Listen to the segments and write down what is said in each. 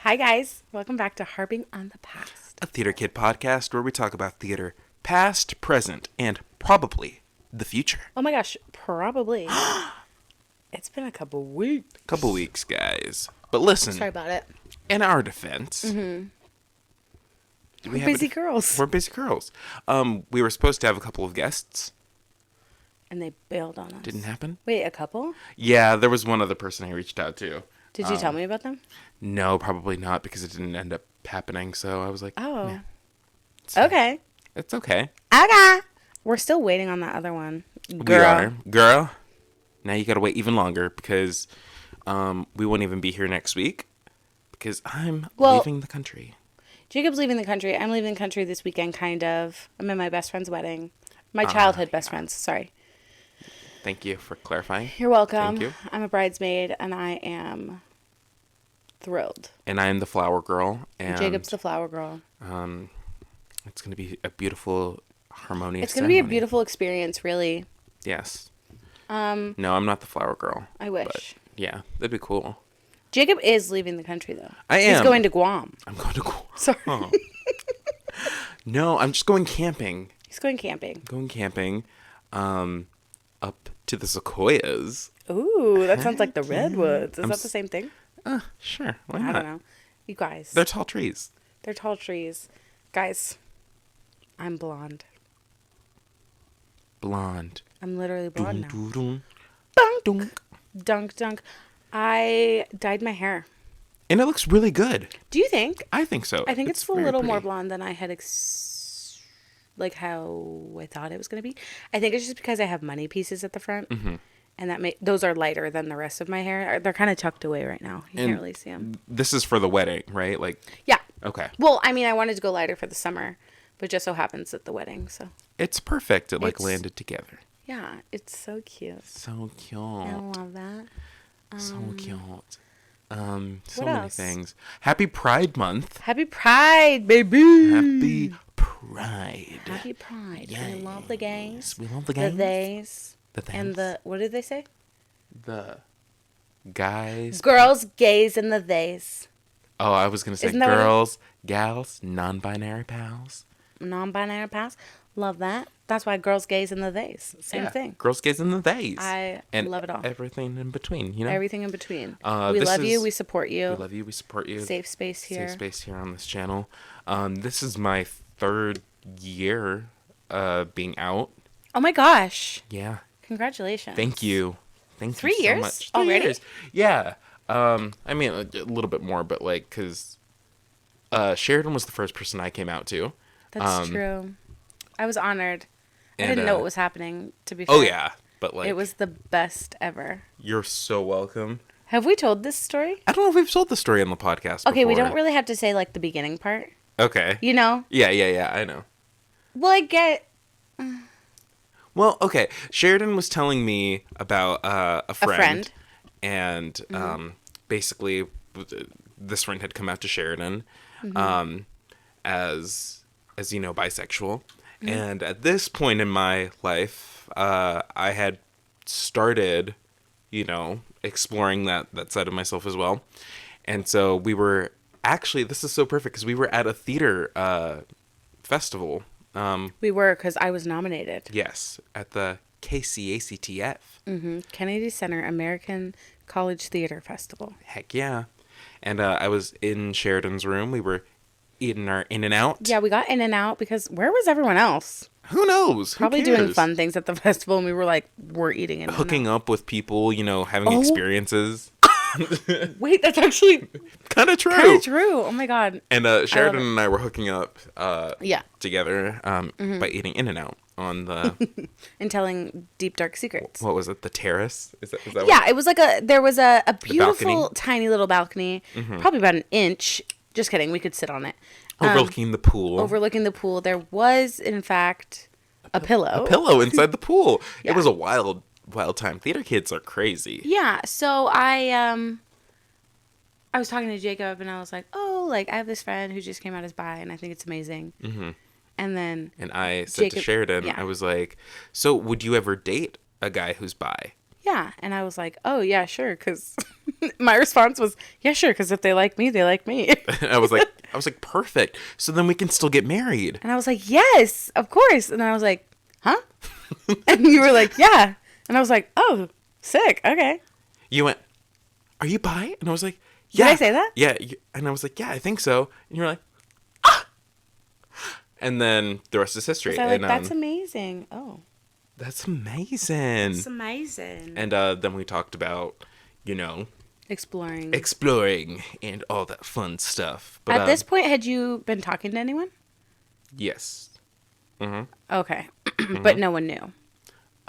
Hi, guys. Welcome back to Harping on the Past. A Theater Kid podcast where we talk about theater, past, present, and probably the future. Oh my gosh, probably. It's been a couple weeks. Couple weeks, guys. But listen, Sorry about it. in our defense, We're busy girls. We're busy girls. We were supposed to have a couple of guests. And they bailed on us. Didn't happen. Wait, a couple? Yeah, there was one other person I reached out to. Did you tell me about them? No, probably not, because it didn't end up happening. So I was like, Oh. nah. Okay. It's okay. Okay. We're still waiting on that other one. We are. Girl, now you gotta wait even longer because we won't even be here next week because I'm leaving the country. Jacob's leaving the country. I'm leaving the country this weekend, kind of. I'm at my best friend's wedding. My childhood best friend's. Sorry. Thank you for clarifying. You're welcome. Thank you. I'm a bridesmaid, and I am thrilled. And I'm the flower girl. And Jacob's the flower girl. It's going to be a beautiful, harmonious It's going to be a beautiful experience, really. Yes. No, I'm not the flower girl. I wish. But yeah, that'd be cool. Jacob is leaving the country, though. I am. He's going to Guam. I'm going to Guam. Sorry. Oh. No, I'm just going camping. He's going camping. Up to the sequoias. Ooh, that sounds like the redwoods. Is that the same thing? Sure. Why I not? don't know. You guys. They're tall trees. They're tall trees. Guys, I'm blonde. Blonde. I'm literally blonde now. Dun. Dunk. Dunk, dunk. I dyed my hair. And it looks really good. Do you think? I think so. I think it's a very little more pretty. blonde than I had like how I thought it was going to be. I think it's just because I have money pieces at the front. Mm-hmm. And those are lighter than the rest of my hair. They're kind of tucked away right now. You can't really see them. This is for the wedding, right? Like, Yeah. okay. Well, I mean, I wanted to go lighter for the summer, but just so happens at the wedding, so. It's perfect. It landed together. Yeah, it's so cute. So cute. I love that. So cute. So what many else? things. Happy Pride Month. Happy Pride, baby. Happy Pride. Happy Pride. We love the gays. We love the The gays. theys. The theys. And what did they say? The guys. Girls, gays, and the theys. Oh, I was going to say Isn't that what girls, gals, non-binary pals. Non-binary pals. Love that. That's why girls, gays, and the theys. Same thing. Girls, gays, and the theys. I love it all. Everything in between, you know? Everything in between. Uh, we this love you. is- We support you. We love you. We support you. Safe space here. Safe space here on this channel. This is my third year being out. Oh my gosh. Yeah. Congratulations. Thank you. Thank 3 you years so much. already? 3 years. Yeah. I mean, a little bit more, but like, because Sheridan was the first person I came out to. That's true. I was honored. I didn't know what was happening, to be fair. Oh, yeah. But like, It was the best ever. you're so welcome. Have we told this story? I don't know if we've told the story on the podcast Okay, we before. don't really have to say, like, the beginning part. Okay. You know? Yeah, I know. Well, I get Well, okay. Sheridan was telling me about a friend. a friend. And basically, this friend had come out to Sheridan as you know, bisexual. And at this point in my life, I had started, you know, exploring that side of myself as well. And so we were actually, this is so perfect because we were at a theater festival. We were, because I was nominated. Yes, at the KCACTF. Kennedy Center American College Theater Festival. Heck yeah. And I was in Sheridan's room. We were eating our In-N-Out. Yeah, we got in and out because where was everyone else? Who knows? Probably Who doing cares? fun things at the festival, and we were like, we're eating in and Hooking up with people, you know, having experiences. Wait, that's actually Kind of true. kind of true. Oh my god. And Sheridan and I were hooking up Yeah. together by eating In-N-Out on the, And telling deep dark secrets. what was it, the terrace? Is that Yeah, it was like there was a beautiful balcony? tiny little balcony, probably about an inch. Just kidding, we could sit on it. Overlooking the pool. Overlooking the pool. There was, in fact, a pillow. A pillow inside the pool. Yeah. It was a wild time. Theater kids are crazy. Yeah, so I was talking to Jacob, and I was like, oh, like, I have this friend who just came out as bi, and I think it's amazing. Mm-hmm. And then... And I said to Sheridan, yeah. I was like, so would you ever date a guy who's bi? yeah. And I was like, oh, yeah, sure. Because my response was, yeah, sure. Because if they like me, they like me. And I was like, perfect. So then we can still get married. And I was like, yes, of course. And I was like, huh? And you were like, yeah. And I was like, oh, sick. Okay. You went, are you bi? And I was like, Did yeah. I say that? Yeah. And I was like, yeah, I think so. And you were like, ah. And then the rest is history. I was like, And that's amazing. Oh. that's amazing. That's amazing. And then we talked about, you know, Exploring. and all that fun stuff. But At this point, had you been talking to anyone? yes. Mm-hmm. Okay. But no one knew.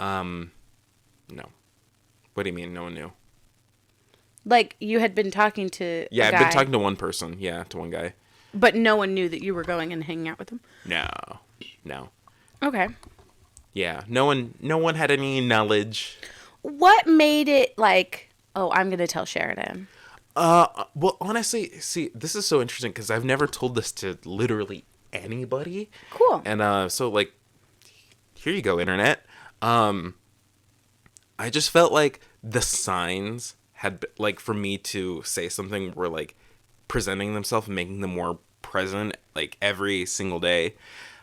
No. What do you mean no one knew? Like, you had been talking to Yeah, a I've guy, been talking to one person. Yeah, to one guy. but no one knew that you were going and hanging out with him? No. Okay. Yeah, no one had any knowledge. What made it like, oh, I'm going to tell Sheridan? Well, honestly, see, this is so interesting because I've never told this to literally anybody. Cool. And so like, here you go, internet. I just felt like the signs had like for me to say something were like presenting themselves and making them more present like every single day.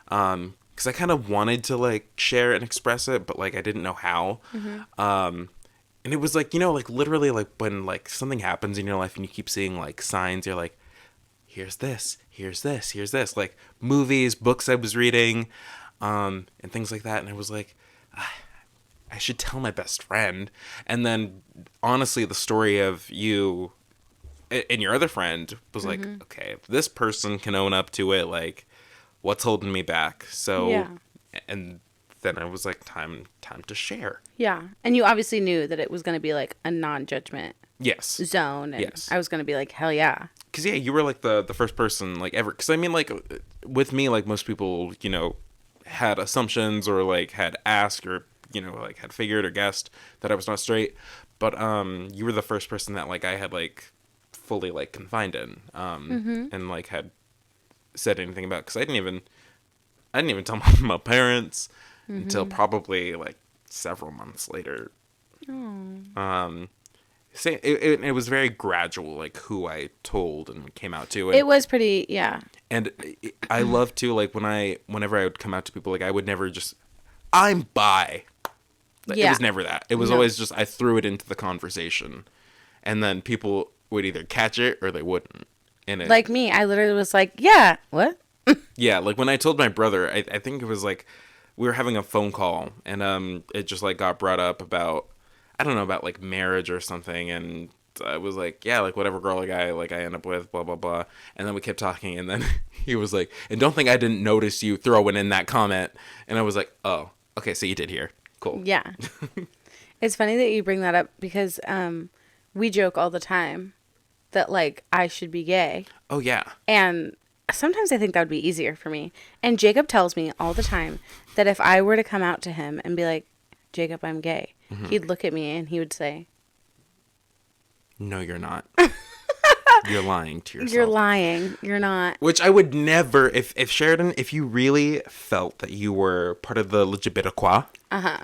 Because I kind of wanted to like share and express it, but like I didn't know how. And it was like, you know, like literally like when like something happens in your life and you keep seeing like signs, you're like, here's this, here's this, here's this, like movies, books I was reading, and things like that. And I was like, I should tell my best friend. And then honestly, the story of you and your other friend was like, okay, if this person can own up to it, like what's holding me back? So, Yeah. and then I was like, time to share. Yeah. And you obviously knew that it was going to be like a non-judgment Yes. zone. And Yes. I was going to be like, hell yeah. Because, yeah, you were, like, the first person, like, ever. Because, I mean, like, with me, like, most people, you know, had assumptions or, like, had asked or, you know, like, had figured or guessed that I was not straight. But you were the first person that, like, I had, like, fully, like, confided in and, like, had said anything about. Because I didn't even tell my parents until probably, like, several months later. It was very gradual, like who I told and came out to. And, It was pretty, yeah. and I love to like whenever I would come out to people, like I would never just, I'm bi. Like, Yeah. It was never that. It was No. always just I threw it into the conversation, and then people would either catch it or they wouldn't. And it, Like me, I literally was like, yeah, what? yeah, like when I told my brother, I think it was like we were having a phone call, and it just like got brought up about, I don't know, about like marriage or something, and I was like, yeah, like whatever girl or guy like I end up with, blah blah blah, and then we kept talking, and then he was like, and don't think I didn't notice you throwing in that comment, and I was like, oh, okay, so you did hear, cool. Yeah. It's funny that you bring that up because we joke all the time that like I should be gay. Oh yeah, And sometimes I think that would be easier for me. And Jacob tells me all the time that if I were to come out to him and be like, Jacob, I'm gay, he'd look at me and he would say, no, you're not. You're lying to yourself. you're lying. You're not. Which I would never, if Sheridan, if you really felt that you were part of the LGBTQ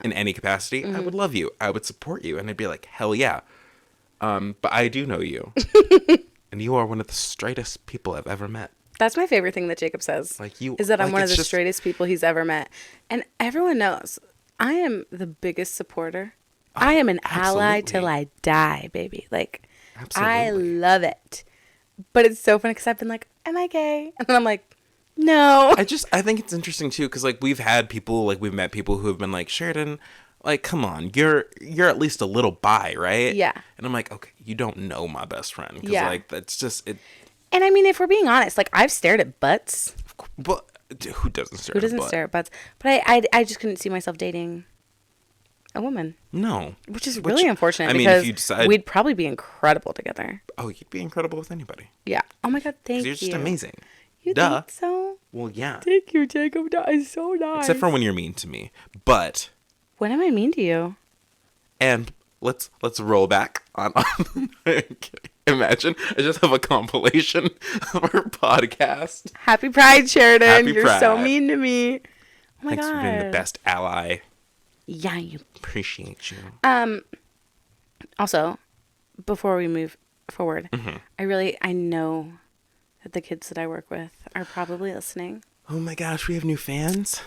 in any capacity, I would love you. I would support you. And I'd be like, hell yeah. But I do know you. And you are one of the straightest people I've ever met. That's my favorite thing that Jacob says. Like you, is that I'm like, one of it's the just- straightest people he's ever met. And everyone knows I am the biggest supporter. I am an ally absolutely. till I die, baby. Like, I Absolutely. love it. But it's so funny because I've been like, am I gay? And I'm like, no. I think it's interesting too, because like we've met people who have been like, Sheridan, like, come on, you're at least a little bi, right? Yeah. And I'm like, okay, you don't know my best friend, because Yeah. like that's just it. And I mean, if we're being honest, like I've stared at butts. But who doesn't stare? Who at a doesn't butt? stare at butts? But I just couldn't see myself dating a woman, No. which is really unfortunate I mean, because if you decide, we'd probably be incredible together. oh, you'd be incredible with anybody. Yeah. Oh my God, thank 'Cause you. you're just amazing. You Duh. think so? Well, yeah. Thank you, Jacob. That is so nice. Except for when you're mean to me. But When am I mean to you? and let's roll back on. Imagine I just have a compilation of our podcast. Happy Pride, Sheridan. Happy You're so Pride. mean to me. Oh my Thanks God. for being the best ally. Yeah, you. Appreciate you. Also, before we move forward, I know that the kids that I work with are probably listening. Oh my gosh, we have new fans.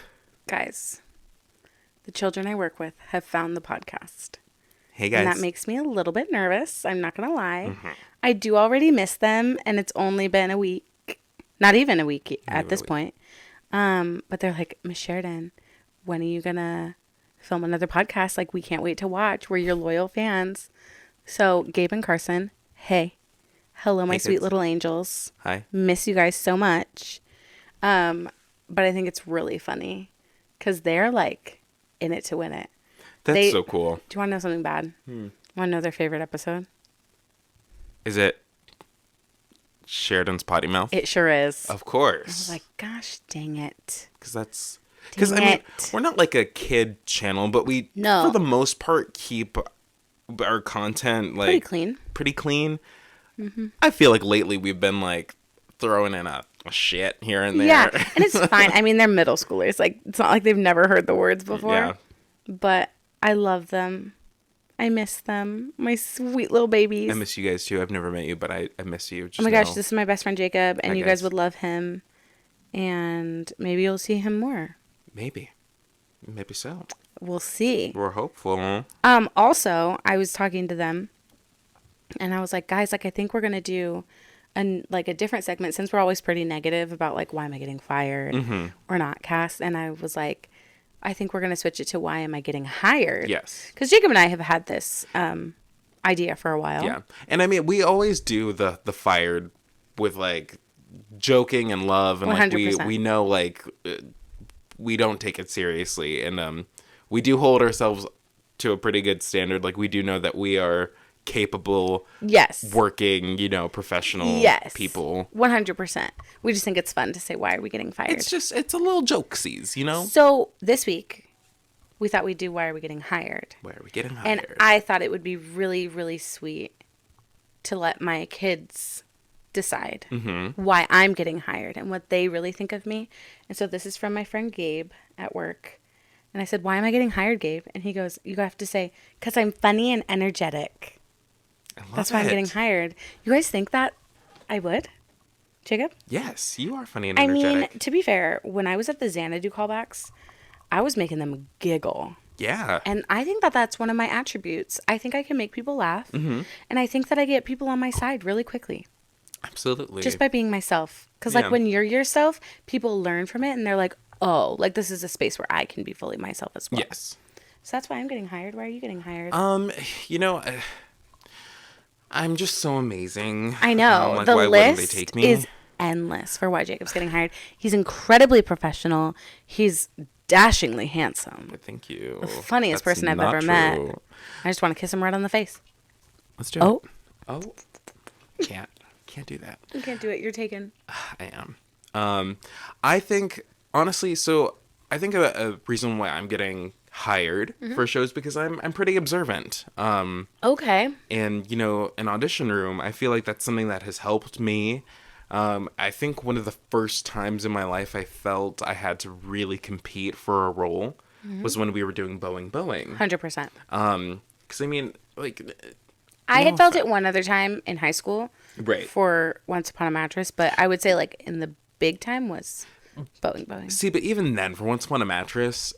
Guys, the children I work with have found the podcast. Hey And that guys. makes me a little bit nervous. I'm not going to lie. I do already miss them, and it's only been a week. Not even a week at this point. But they're like, Miss Sheridan, when are you going to film another podcast? Like, we can't wait to watch. We're your loyal fans. So, Gabe and Carson, hey. Hello, my Hey, sweet kids. little angels. Hi. Miss you guys so much. But I think it's really funny because they're like in it to win it. That's so cool. Do you want to know something bad? Want to know their favorite episode? Is it Sheridan's potty mouth? It sure is. Of I course. was like, gosh, dang it. Because I mean, it. we're not like a kid channel, but we, No. for the most part, keep our content like Pretty clean. Pretty clean. I feel like lately we've been like throwing in a shit here and there. Yeah, and it's fine. I mean, they're middle schoolers. Like, it's not like they've never heard the words before. Yeah. But I love them. I miss them. My sweet little babies. I miss you guys too. I've never met you, but I miss you. Just Oh my gosh, know. this is my best friend Jacob, and Hi, you guys guys. would love him. And maybe you'll see him more. Maybe so. We'll see. We're hopeful. Also, I was talking to them, and I was like, guys, like, I think we're gonna do a different segment since we're always pretty negative about like why am I getting fired or not cast. And I was like, I think we're gonna switch it to why am I getting hired? Yes. Because Jacob and I have had this idea for a while. Yeah, and I mean, we always do the fired with like joking and love, and like 100%. we know like we don't take it seriously, and we do hold ourselves to a pretty good standard. Like we do know that we are capable, Yes. working, professional Yes. people. 100%. We just think it's fun to say why are we getting fired? It's a little jokesies, So this week, we thought we'd do why are we getting hired? Why are we getting And hired? I thought it would be really, really sweet to let my kids decide why I'm getting hired and what they really think of me. And so this is from my friend Gabe at work. And I said, why am I getting hired, Gabe? And he goes, you have to say, because I'm funny and energetic. I love That's why I'm it. getting hired. You guys think that I would? Jacob? Yes, you are funny and I energetic. mean, to be fair, when I was at the Xanadu callbacks, I was making them giggle. Yeah. And I think that that's one of my attributes. I think I can make people laugh. And I think that I get people on my side really quickly Absolutely. just by being myself. Because, like, Yeah. when you're yourself, people learn from it and they're like, oh, like, this is a space where I can be fully myself as well. Yes. So that's why I'm getting hired. Why are you getting hired? I'm just so amazing. I know. Like, The why wouldn't they list take me? is endless for why Jacob's getting hired. He's incredibly professional. He's dashingly handsome. Thank you. The funniest That's person I've not ever met. true. I just want to kiss him right on the face. Let's do Oh. it. Oh. Can't do that. You can't do it. You're taken. I am. I think honestly, so I think a reason why I'm getting hired for shows because I'm pretty observant. Okay. And an audition room, I feel like that's something that has helped me. I think one of the first times in my life I felt I had to really compete for a role was when we were doing Boeing. 100%. Because I mean, like, I no had felt offense. it one other time in high school. Right. For Once Upon a Mattress. But I would say, like, in the big time was Boeing. See, but even then, for Once Upon a Mattress,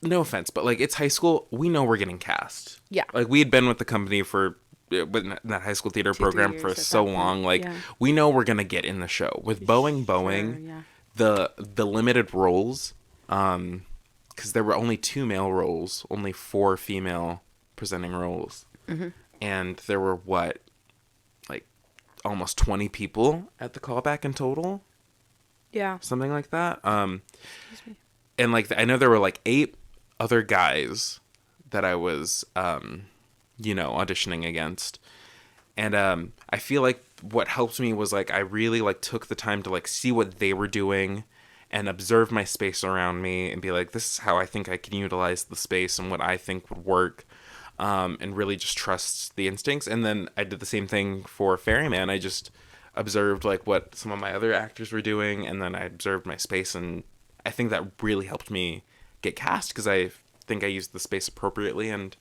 no offense, but like it's high school, we know we're getting cast. Yeah. Like we had been with the company for with that high school theater 2-3 program years for at so that point. long. Like Yeah. we know we're gonna get in the show with Boeing. yeah. The limited roles, because there were only 2 male roles, only 4 female presenting roles, and there were like almost 20 people at the callback in total. Yeah. Something like that. And like I know there were like 8 other guys that I was auditioning against, and I feel like what helped me was like I really like took the time to like see what they were doing and observe my space around me and be like, this is how I think I can utilize the space and what I think would work, and really just trust the instincts. And then I did the same thing for Ferryman. I just observed like what some of my other actors were doing, and then I observed my space, and I think that really helped me get cast because I think I used the space appropriately, and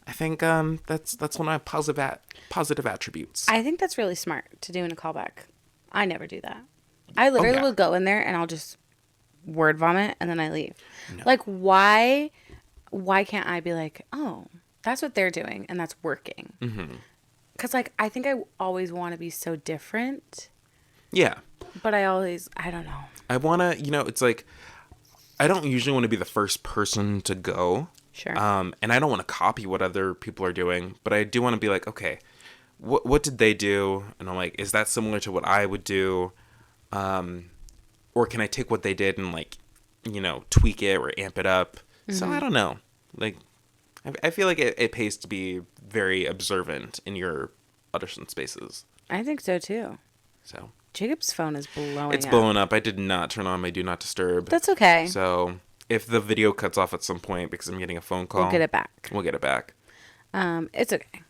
I think that's one of my positive attributes. I think that's really smart to do in a callback. I never do that. I literally yeah. will go in there and I'll just word vomit and then I leave. No. Like, why can't I be like, oh, that's what they're doing and that's working? Because, like, I think I always want to be so different. Yeah. But I don't know. I want to, it's like, I don't usually want to be the first person to go. Sure. And I don't want to copy what other people are doing, but I do want to be like, okay, what did they do? And I'm like, is that similar to what I would do? Or can I take what they did and, like, tweak it or amp it up? So I don't know. Like, I feel like it pays to be very observant in your audition spaces. I think so too. So Jacob's phone is blowing it's up. blowing up. I did not turn on my do not disturb. That's okay. So if the video cuts off at some point because I'm getting a phone call, We'll get it back. We'll get it back. It's okay.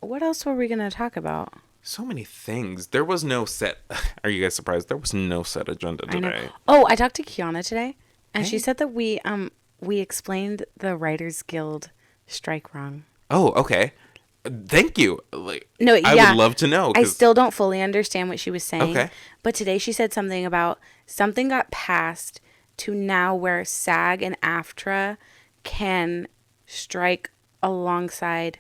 What else were we going to talk about? So many things. There was no set. Are you guys surprised? There was no set agenda today. I know. Oh, I talked to Kiana today, and she said that we explained the Writers Guild strike wrong. Oh, okay. Thank you. Like, no, yeah. I would love to know. I still don't fully understand what she was saying. Okay. But today she said something about something got passed to now where SAG and AFTRA can strike alongside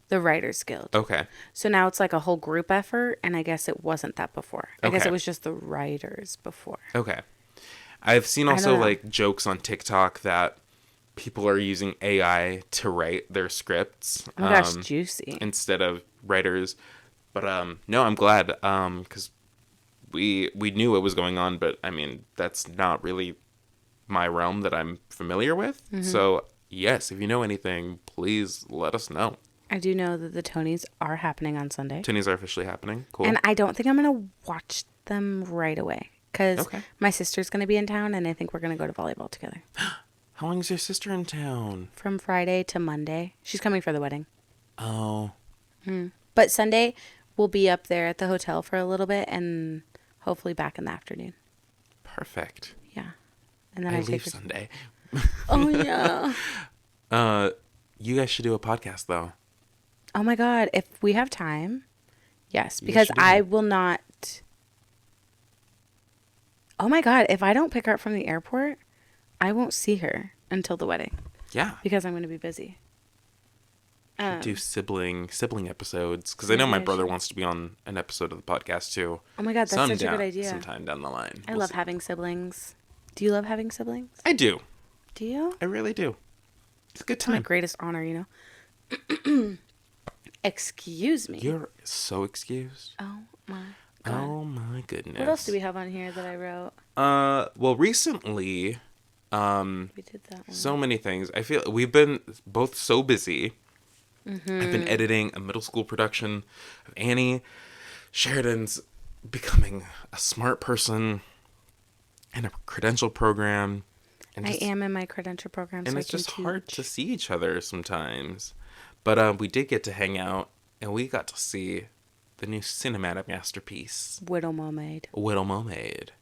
the Writers Guild. Okay. So now it's like a whole group effort, and I guess it wasn't that before. I guess Okay. it was just the writers before. Okay. I've seen also like jokes on TikTok that people are using AI to write their scripts. Oh my gosh, juicy. Instead of writers. But no, I'm glad because we knew it was going on, but I mean, that's not really my realm that I'm familiar with. So yes, if you know anything, please let us know. I do know that the Tonys are happening on Sunday. Tonys are officially happening. Cool. And I don't think I'm going to watch them right away because my sister's going to be in town and I think we're going to go to volleyball together. How long is your sister in town? From Friday to Monday. She's coming for the wedding. Oh. But Sunday, we'll be up there at the hotel for a little bit and hopefully back in the afternoon. Perfect. Yeah. And then I I leave take Sunday. Oh, yeah. You guys should do a podcast, though. Oh, my God. If we have time. Yes. Because I will not. Oh, my God. If I don't pick her up from the airport, I won't see her until the wedding. Yeah. Because I'm going to be busy. Do sibling episodes. Because I know my brother wants to be on an episode of the podcast, too. Oh, my God. That's such a good idea. Sometime down the line. I love having siblings. Do you love having siblings? I do. Do you? I really do. It's a good time. My greatest honor, you know. Excuse me. You're so excused. Oh my God. Oh my goodness. What else do we have on here that I wrote? Well, recently, We did that one. so many things. I feel we've been both so busy. I've been editing a middle school production of Annie. Sheridan's becoming a smart person in a credential program. And I am in my credential program, and so it's I can just hard teach. to see each other sometimes. But we did get to hang out, and we got to see the new cinematic masterpiece, Widow Mermaid. Little Mermaid.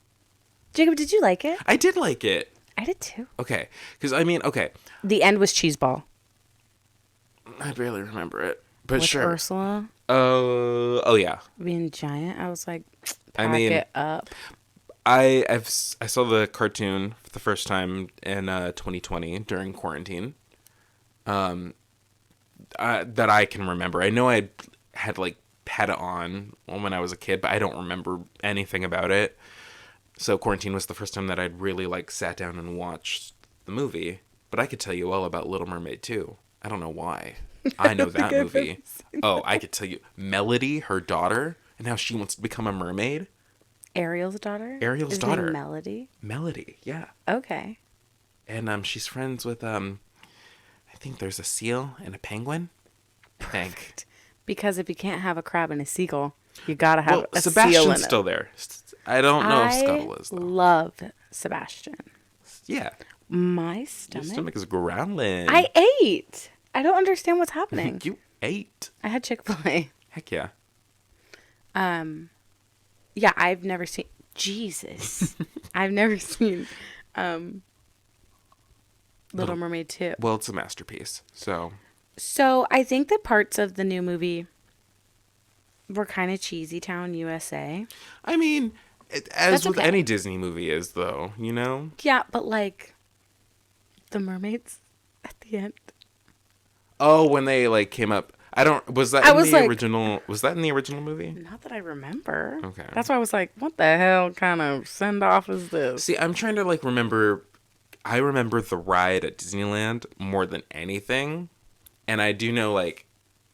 Jacob, did you like it? I did like it. I did too. Okay, because I mean, okay, The end was cheeseball. I barely remember it, but With sure. Ursula Oh yeah. being giant. I was like, I pack mean, it up. I saw the cartoon for the first time in 2020 during quarantine. That I can remember. I know I had it on when I was a kid, but I don't remember anything about it. So quarantine was the first time that I'd really sat down and watched the movie. But I could tell you all about Little Mermaid too. I don't know why. I know that movie. Oh, I could tell you Melody, her daughter, and how she wants to become a mermaid. Ariel's daughter? Ariel's Is her daughter. name Melody? Melody, yeah. Okay. And she's friends with I think there's a seal and a penguin. I think. Because if you can't have a crab and a seagull, you gotta have a seal Sebastian's in it. still there. I don't know if Scuttle is though. Love Sebastian. Yeah. My Your stomach. stomach is growling. I ate. I don't understand what's happening. You ate. I had Chick-fil-A. Heck yeah. Yeah, I've never seen. Jesus. I've never seen Little Mermaid 2. Well, it's a masterpiece. So So I think that parts of the new movie were kind of cheesy town USA. I mean, as That's with okay. any Disney movie is, though, you know? Yeah, but like the mermaids at the end. Oh, when they, like, came up. I don't. Was that I in was the like, original? Was that in the original movie? not that I remember. Okay. That's why I was like, what the hell kind of send off is this? See, I'm trying to, like, remember. I remember the ride at Disneyland more than anything. And I do know, like,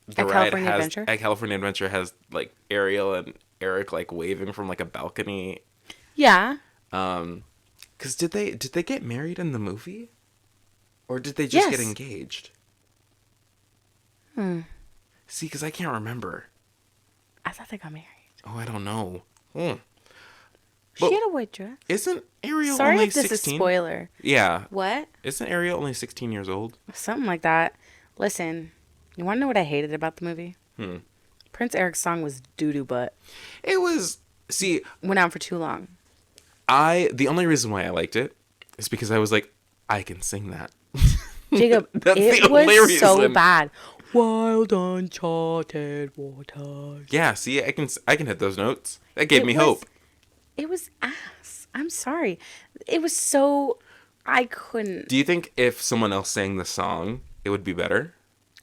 the A ride California has. Adventure? At California Adventure has, like, Ariel and Eric, like, waving from, like, a balcony. Yeah. Because did they get married in the movie? Or did they just get Yes. engaged? Hmm. See, because I can't remember. I thought they got married. Oh, I don't know. Hmm. She But had a white dress. isn't Ariel Sorry only if this is 16? spoiler. Yeah. What? Isn't Ariel only 16 years old? Something like that. Listen, you want to know what I hated about the movie? Hmm. Prince Eric's song was doo doo butt. It was. See, Went on for too long. the only reason why I liked it is because I was like, I can sing that. Jacob, That's it the only was so reason. bad. Wild uncharted waters. Yeah, see, I can hit those notes. That gave me Was, hope. it was ass. I'm sorry. It was so. I couldn't. Do you think if someone else sang the song, it would be better?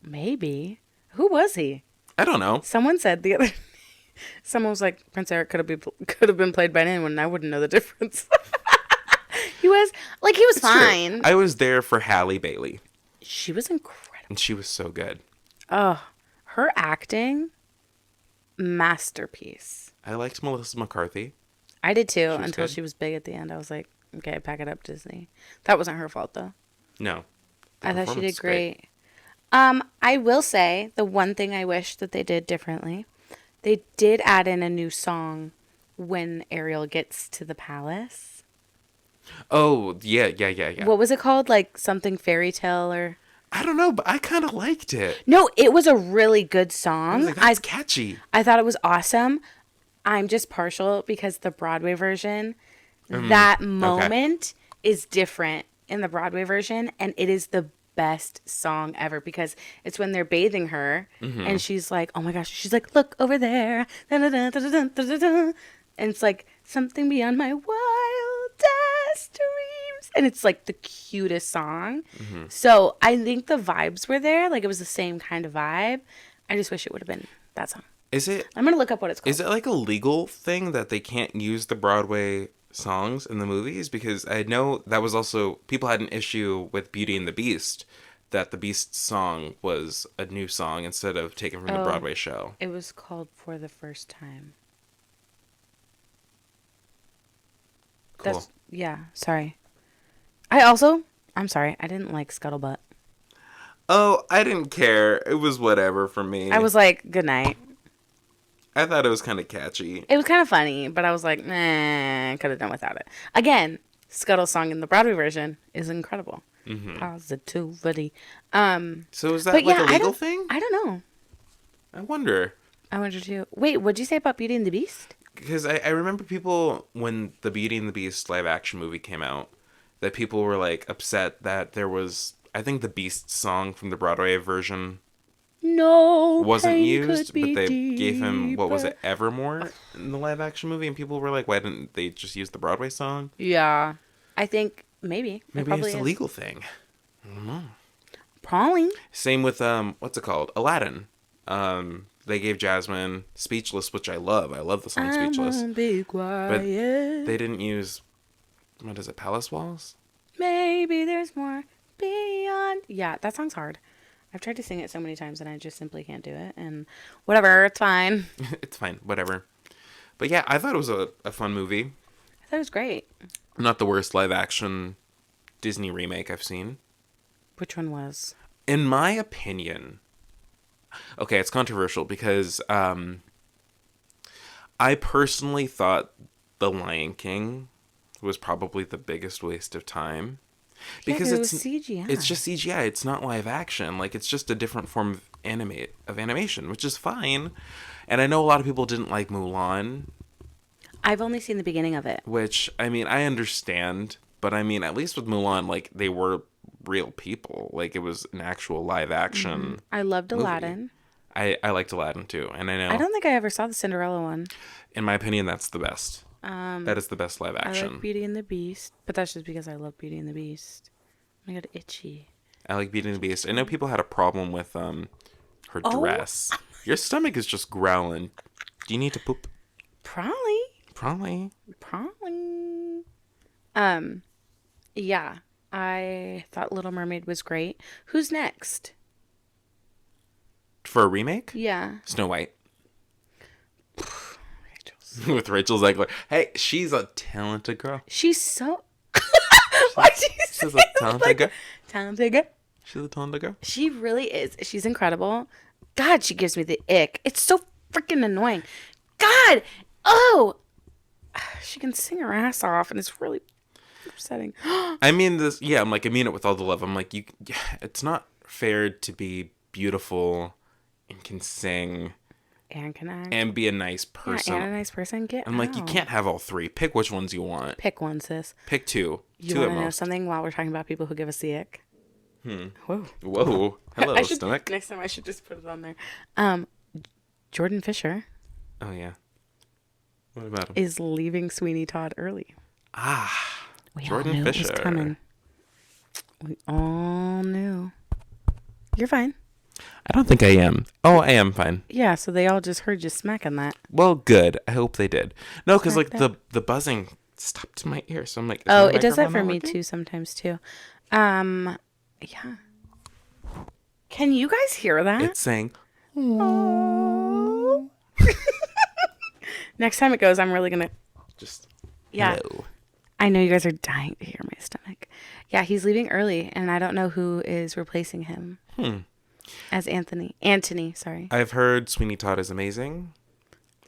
Maybe. Who was he? I don't know. Someone said the other. Someone was like, Prince Eric could have been played by anyone, and I wouldn't know the difference. He was like he was It's true. fine. I was there for Halle Bailey, She was incredible. and she was so good. Oh, her acting, masterpiece. I liked Melissa McCarthy. I did too was until good. she was big at the end. I was like, okay, pack it up, Disney. That wasn't her fault though. No, the I thought she performance did is great. great. I will say the one thing I wish that they did differently, they did add in a new song when Ariel gets to the palace. Oh yeah, yeah, yeah, yeah. What was it called? Like something fairy tale or I don't know, but I kind of liked it. no? It was a really good I was song. like, that's catchy. I thought it was awesome. I'm just partial because the Broadway version, that Okay. moment is different in the Broadway version, and it is the best song ever because it's when they're bathing her, and she's like, "Oh my gosh!" She's like, "Look over there," and it's like something beyond my wildest dreams, and it's like the cutest song. So I think the vibes were there, like it was the same kind of vibe. I just wish it would have been that song. Is it I'm gonna look up what it's called. is it like a legal thing that they can't use the Broadway songs in the movies? Because I know that was also people had an issue with Beauty and the Beast that the Beast song was a new song instead of taken from the Oh. Broadway show. It was called For the First Time. Cool. Yeah, sorry. I'm sorry, I didn't like Scuttlebutt. Oh, I didn't care. It was whatever for me. I was like, good night. I thought it was kind of catchy. It was kind of funny, but I was like, nah, could have done without it. Again, Scuttle's song in the Broadway version is incredible. Positivity. So is that But like yeah, a legal thing? I don't know. I wonder. I wonder too. Wait, what'd you say about Beauty and the Beast? Because I remember people, when the Beauty and the Beast live action movie came out, that people were like upset that there was, I think the Beast song from the Broadway version No wasn't pain used, could be but they gave him, what was deeper. it, Evermore in the live action movie, and people were like, why didn't they just use the Broadway song? Yeah, I think maybe. It Maybe probably it's a is. legal thing. Probably. Same with, what's it called? Aladdin. They gave Jasmine Speechless, which I love. I love the song Speechless. I won't be quiet. They didn't use, what is it, Palace Walls? Maybe there's more beyond. Yeah, that song's hard. I've tried to sing it so many times and I just simply can't do it. And whatever, it's fine. It's fine, whatever. But yeah, I thought it was a fun movie. I thought it was great. Not the worst live action Disney remake I've seen. Which one was? In my opinion, okay, it's controversial because I personally thought The Lion King was probably the biggest waste of time. Because it was it's CGI. it's just CGI. It's not live action. Like it's just a different form of animation, which is fine. And I know a lot of people didn't like Mulan, I've only seen the beginning of it. which I mean I understand, but I mean at least with Mulan, like they were real people. Like, it was an actual live action I loved movie. Aladdin. I liked Aladdin too, and I I know, don't think I ever saw the Cinderella one. in my opinion, that's the best. That is the best live I action. like Beauty and the Beast, but that's just because I love Beauty and the Beast. Oh my god, itchy. I like Beauty and the Beast. I know people had a problem with her Oh. dress. Your stomach is just growling. Do you need to poop? Probably. Probably. Yeah. I thought Little Mermaid was great. Who's next? For a remake? Yeah. Snow White. Rachel's. With Rachel Zegler. Hey, she's a talented girl. She's so. Why'd you say She's a talented girl. talented girl? She's a talented girl. She really is. She's incredible. God, she gives me the ick. It's so freaking annoying. God. Oh. She can sing her ass off, and it's really upsetting. I mean this. Yeah, I mean it with all the love. I'm like, it's not fair to be beautiful and can sing And can act. and be a nice person. Yeah, and a nice person. I'm like, you can't have all three. Pick which ones you want. Pick one, sis. Pick two. You Two want at to know most. something while we're talking about people who give us the ick? Whoa. Whoa. Hello, stomach. Next time I should just put it on there. Jordan Fisher Oh, yeah. What about him? is leaving Sweeney Todd early. We Jordan all knew Fisher. it was coming. We all knew. You're fine. I don't think I am. Oh, I am fine. Yeah, so they all just heard you smacking that. Well, good. I hope they did. No, because Smack the buzzing stopped in my ear, so I'm like, is Oh, my it does that microphone for not me working? too sometimes too. Yeah. Can you guys hear that? It's saying, Next time it goes, I'm really gonna. just Yeah. hello. I know you guys are dying to hear my stomach. Yeah, he's leaving early, and I don't know who is replacing him as Anthony. Anthony, sorry. I've heard Sweeney Todd is amazing.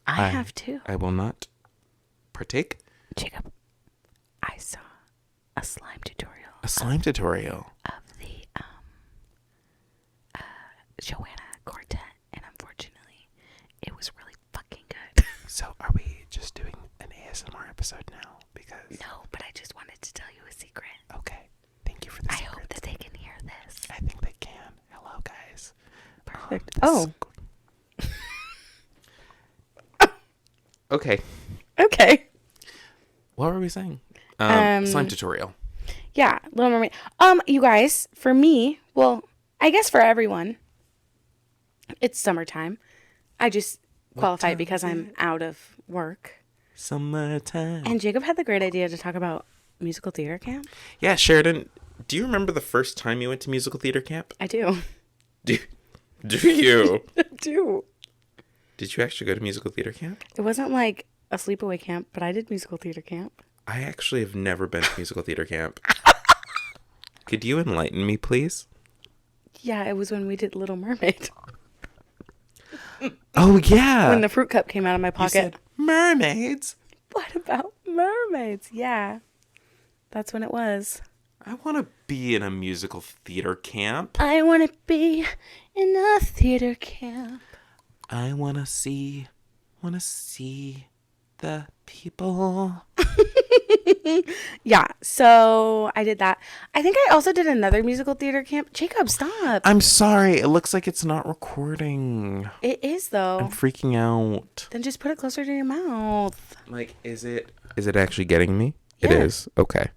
I have too. I will not partake. Jacob, I saw a slime tutorial A slime tutorial. of the Joanna quartet, and unfortunately, it was really fucking good. So are we just doing an ASMR episode now? Because No, but I just wanted to tell you a secret. okay, thank you for the I secret. hope that they can hear this. I think they can. Hello, guys. Perfect. This Oh, is okay. okay. What were we saying? Slime tutorial. Yeah, Little Mermaid. You guys, for me, well, I guess for everyone, it's summertime. I just qualify it because I'm out of work. Summertime. And Jacob had the great idea to talk about musical theater camp. Yeah, Sheridan, do you remember the first time you went to musical theater camp? I do. Do you? I do. Did you actually go to musical theater camp? It wasn't like a sleepaway camp, but I did musical theater camp. I actually have never been to musical theater camp. Could you enlighten me, please? Yeah, it was when we did Little Mermaid. Oh, yeah. When the fruit cup came out of my You pocket. said mermaids. What about mermaids? Yeah. That's when it was. I want to be in a musical theater camp. I want to be in a theater camp. I want to see the people. Yeah, so I did that. I think I also did another musical theater camp. Jacob, stop. I'm sorry. It looks like it's not recording. It is, though. I'm freaking out. Then just put it closer to your mouth. Like, is it actually getting me? Yeah. It is. Okay.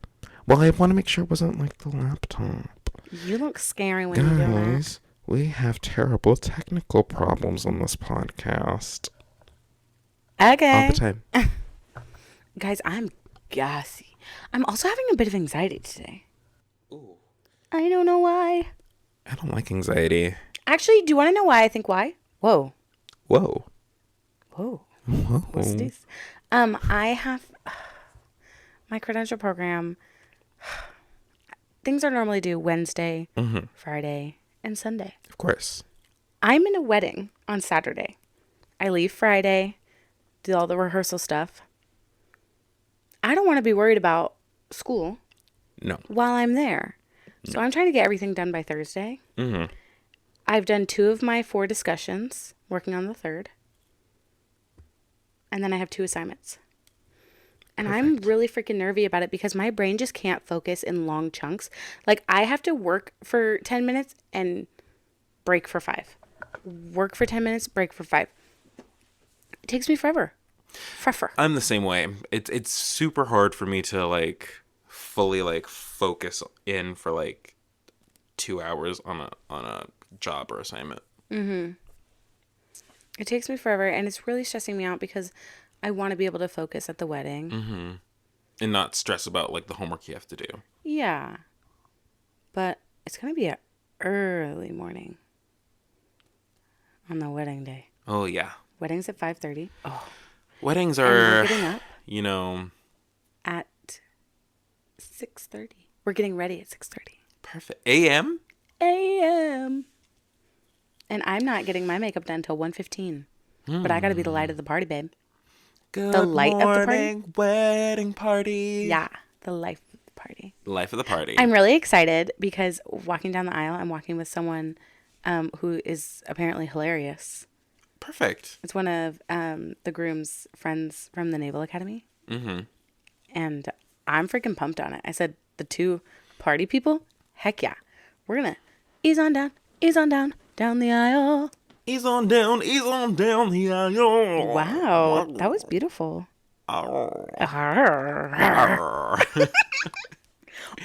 Well, I want to make sure it wasn't like the laptop. You look scary when you do that. Guys, we have terrible technical problems on this podcast. Okay. All the time. Guys, I'm gassy. I'm also having a bit of anxiety today. Ooh. I don't know why. I don't like anxiety. Actually, do you want to know why I think why? Whoa. Whoa. Whoa. Whoa. What's this? I have my credential program. Things are normally due Wednesday, Friday, and Sunday. Of course. I'm in a wedding on Saturday. I leave Friday, do all the rehearsal stuff. I don't want to be worried about school No. while I'm there. So I'm trying to get everything done by Thursday. Mm-hmm. I've done 2 of my 4 discussions, working on the 3rd. And then I have 2 assignments. And I'm really freaking nervy about it because my brain just can't focus in long chunks. Like, I have to work for 10 minutes and break for 5. Work for 10 minutes, break for 5. It takes me forever. I'm the same way. It's super hard for me to like fully like focus in for like 2 hours on a job or assignment. Mm-hmm. It takes me forever, and it's really stressing me out because I want to be able to focus at the wedding. Mm-hmm. And not stress about like the homework you have to do. Yeah. But it's going to be an early morning on the wedding day. Oh, yeah. Wedding's at 5:30. Oh. Weddings And we're are, getting up you know, at 6:30. We're getting ready at 6:30. perfect. A.M.? A.M. And I'm not getting my makeup done until 1:15. But I got to be the light of the party, babe. Good the light morning, of the party? Wedding party. Yeah, the life of the party. Life of the party. I'm really excited because walking down the aisle, I'm walking with someone who is apparently hilarious. Perfect. It's one of the groom's friends from the Naval Academy. Mm-hmm. And I'm freaking pumped on it. I said, the 2 party people? Heck yeah. We're going to ease on down the aisle. Ease on down the aisle. Wow, that was beautiful. Oh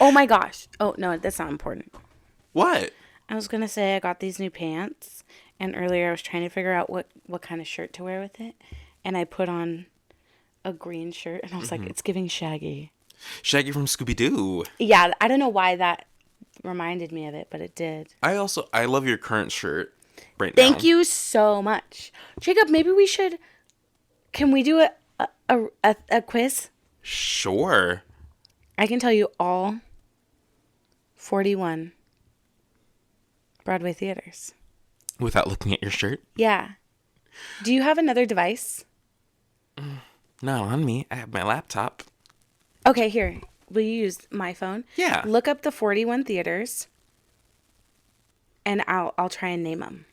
Oh my gosh. Oh, no, that's not important. What? I was going to say I got these new pants, and earlier I was trying to figure out what kind of shirt to wear with it, and I put on a green shirt, and I was like, it's giving Shaggy. Shaggy from Scooby-Doo. Yeah, I don't know why that reminded me of it, but it did. I love your current shirt right now. Thank you so much. Jacob, maybe we should, can we do a quiz? Sure. I can tell you all 41 Broadway theaters. Without looking at your shirt? Yeah. Do you have another device? Not on me. I have my laptop. Okay, here. Will you use my phone? Yeah. Look up the 41 theaters, and I'll try and name them.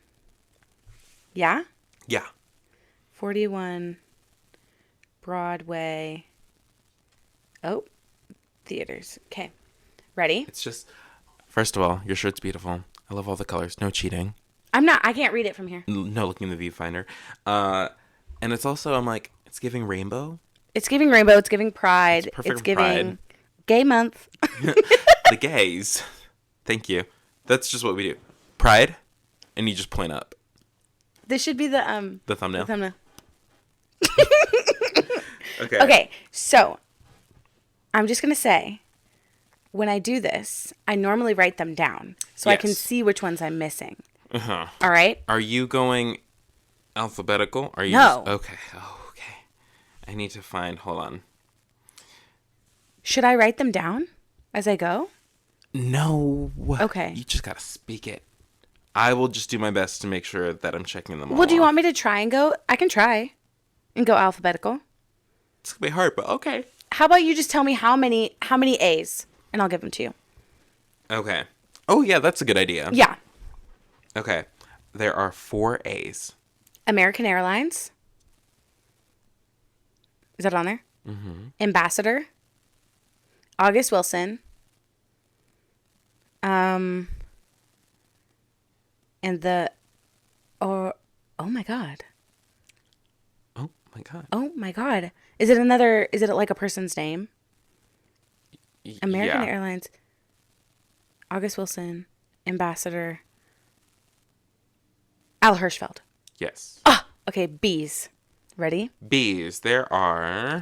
Yeah? Yeah. 41 Broadway. Oh, theaters. Okay. Ready? It's just, first of all, your shirt's beautiful. I love all the colors. No cheating. I can't read it from here. No looking in the viewfinder. And it's also, I'm like, it's giving rainbow. It's giving rainbow. It's giving pride. It's perfect It's for giving pride. gay month. The gays. Thank you. That's just what we do. Pride, and you just point up. This should be the thumbnail. The thumbnail. Okay. Okay, so I'm just gonna say, when I do this, I normally write them down so I can Yes. see which ones I'm missing. Uh-huh. All right? Are you going alphabetical? Are you No. Okay. Oh, okay. I need to find, hold on. Should I write them down as I go? No. Okay. You just gotta speak it. I will just do my best to make sure that I'm checking them all Well, do you off. want me to try and go? I can try and go alphabetical. It's gonna be hard, but okay. How about you just tell me how many A's, and I'll give them to you. Okay. Oh, yeah, that's a good idea. Yeah. Okay. There are 4 A's. American Airlines. Is that on there? Mm-hmm. Ambassador. August Wilson. And the, oh my God. Oh, my God. Oh my God. Is it like a person's name? American Yeah. Airlines. August Wilson. Ambassador. Al Hirschfeld. Yes. Ah, okay, B's. Ready? B's. There's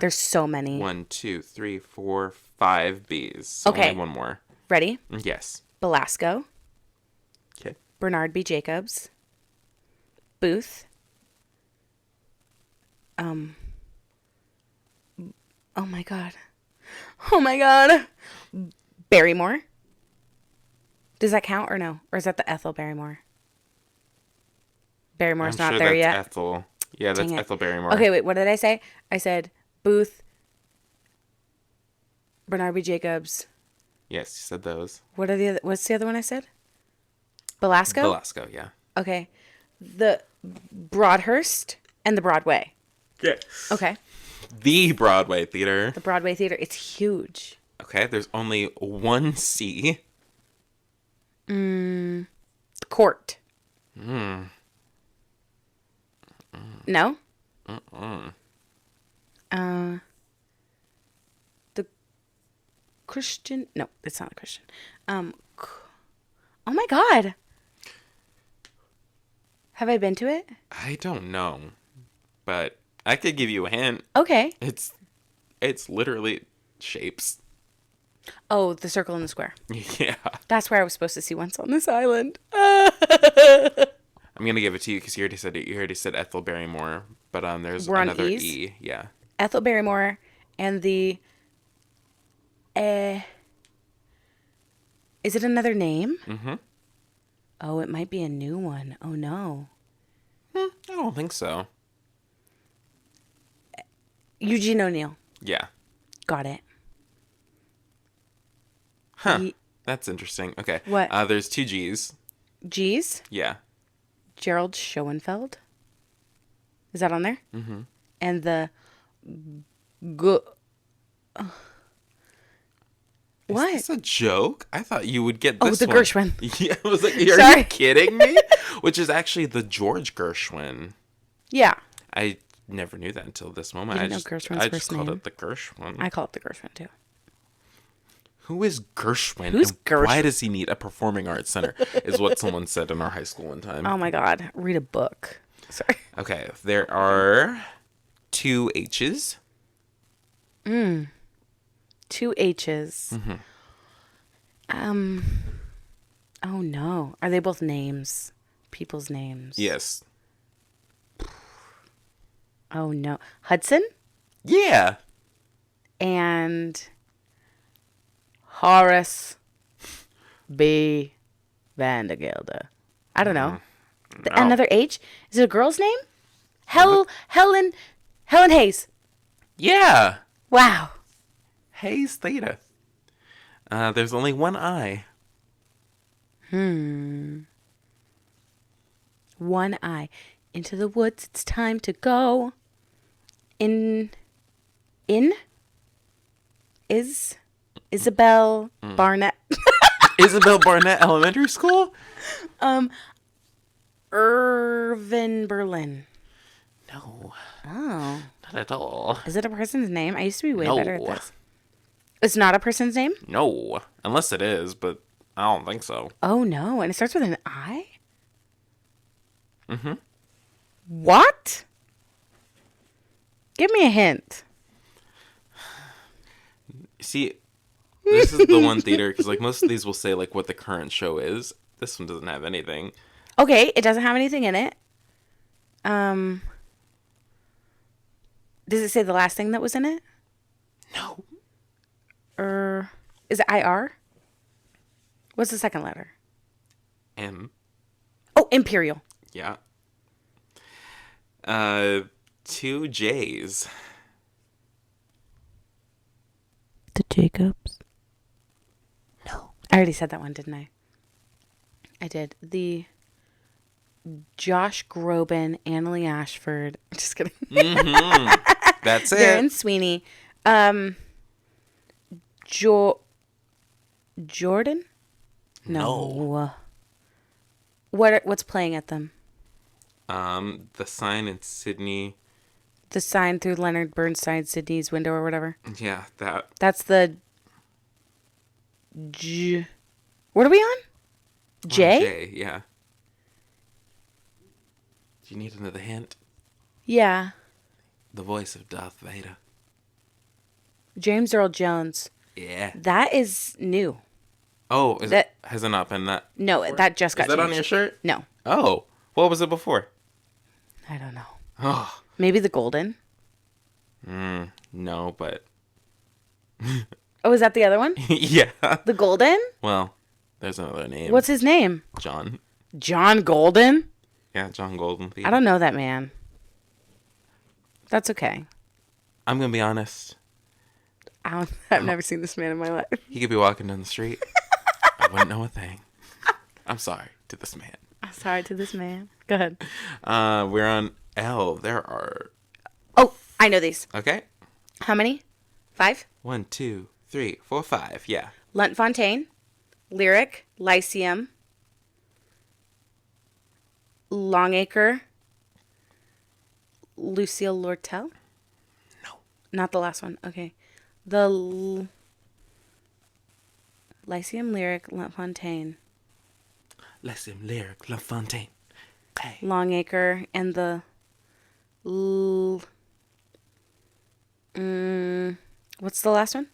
There's so many. 1, 2, 3, 4, 5 B's. So Okay. only one more. Ready? Yes. Belasco. Okay. Bernard B. Jacobs. Booth. Oh my God. Oh my God. Barrymore. Does that count or no? Or is that the Ethel Barrymore? Barrymore's I'm not sure there that's yet. Ethel. Yeah, that's Dang it. Ethel Barrymore. Okay, wait. What did I say? I said Booth. Bernard B. Jacobs. Yes, you said those. What's the other one I said? Belasco? Belasco, yeah. Okay. The Broadhurst and the Broadway. Yes. Okay. The Broadway Theater. The Broadway Theater. It's huge. Okay, there's only one C. Court. Hmm. No? Mm-mm. The Christian. No, it's not a Christian. Oh my God. Have I been to it? I don't know, but I could give you a hint. Okay. It's literally shapes. Oh, the circle and the square. Yeah. That's where I was supposed to see Once on this Island. I'm gonna give it to you because you already said it. You already said Ethel Barrymore, but there's We're on another E's? E. Yeah. Ethel Barrymore and the. Is it another name? Mm-hmm. Oh, it might be a new one. Oh no. I don't think so. Eugene O'Neill. Yeah. Got it. Huh. That's interesting. Okay. What? There's two G's. G's. Yeah. Gerald Schoenfeld. Is that on there? Mm-hmm. And the. What? Is this a joke? I thought you would get this the one. Gershwin. Yeah, I was like, are Sorry. you kidding me? Which is actually the George Gershwin. Yeah. I never knew that until this moment. You didn't know Gershwin's I just first called name? it the Gershwin. I call it the Gershwin too. Who is Gershwin? Who's and Gershwin? Why does he need a performing arts center? Is what someone said in our high school one time. Oh my God. Read a book. Sorry. Okay, there are two H's. Two H's. Mm-hmm. Oh no. Are they both names? People's names? Yes. Oh no. Hudson Yeah. and Horace B. Vandergelde. I don't know. No. Another H? Is it a girl's name? Helen Hayes. Yeah. Wow. Hayes Theta. There's only one I. One eye. Into the woods, it's time to go. In? Is Isabel Barnett. Isabel Barnett Elementary School? Irvin Berlin. No, Oh. not at all. Is it a person's name? I used to be way No. better at this. It's not a person's name? No, unless it is, but I don't think so. Oh no. And it starts with an I? Mm-hmm. What? Give me a hint. See, this is the one theater, because like most of these will say like what the current show is. This one doesn't have anything. Okay, it doesn't have anything in it. Does it say the last thing that was in it? No. Is it IR? What's the second letter? M. Oh, Imperial. Yeah. Two J's. The Jacobs. No. I already said that one, didn't I? I did. The Josh Groban, Annalie Ashford. Just kidding. Mm-hmm. That's it. Darren Sweeney. Jordan? No. What's playing at them? The sign in Sydney. The sign through Leonard Bernstein Sydney's window or whatever. Yeah, that. That's the What are we on? J? J, yeah. Do you need another hint? Yeah. The voice of Darth Vader. James Earl Jones. Yeah. That is new. Oh, That- has it not been that? No, before? that just got Is that on changed. your shirt? No. Oh, what was it before? I don't know. Oh, Maybe the golden. no, but Oh, is that the other one? yeah. The golden? Well, there's another name. What's his name? John? John Golden? Yeah, John Golden. I don't know that man. That's okay. I'm gonna be honest. I've never seen this man in my life. He could be walking down the street. I wouldn't know a thing. I'm sorry to this man. I'm sorry to this man. Go ahead. We're on L. There are. Oh, I know these. Okay. How many? 5? 1, 2, 3, 4, 5. Yeah. Luntfontein, Lyric, Lyceum, Longacre, Lucille Lortel. No. Not the last one. Okay. The Lyceum, Lyric, Luntfontein, Lyceum, Lyric, La Fontaine. Hey. Longacre, and the what's the last one?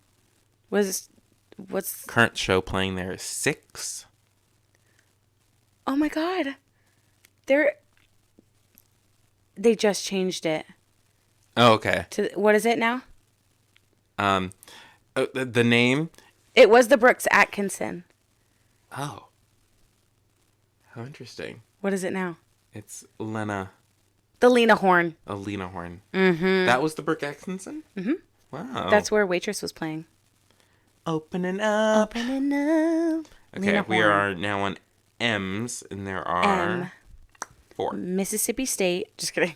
What's Current show playing there is 6. Oh my god. They just changed it. Oh, okay. To what is it now? The name? It was the Brooks Atkinson. Oh. How interesting. What is it now? It's Lena. The Lena Horne. Lena Horne. Mm-hmm. That was the Brooke Atkinson? Mm-hmm. Wow. That's where Waitress was playing. Opening up. Opening up. Okay, Lena we Horne. are now on M's, and there are 4. Mississippi State. Just kidding.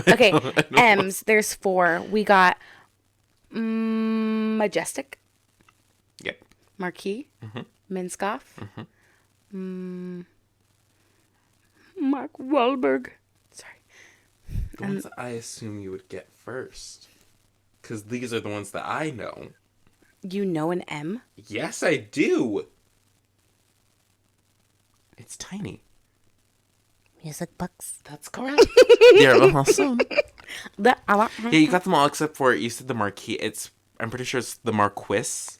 Okay, M's. There's 4. We got Majestic. Yep. Marquis. Minskoff. Mark Wahlberg. Sorry. The ones that I assume you would get first. Because these are the ones that I know. You know an M? Yes, I do. It's tiny. Music box. That's correct. You're awesome. Yeah, You got them all except for, you said the Marquis. I'm pretty sure it's the Marquis.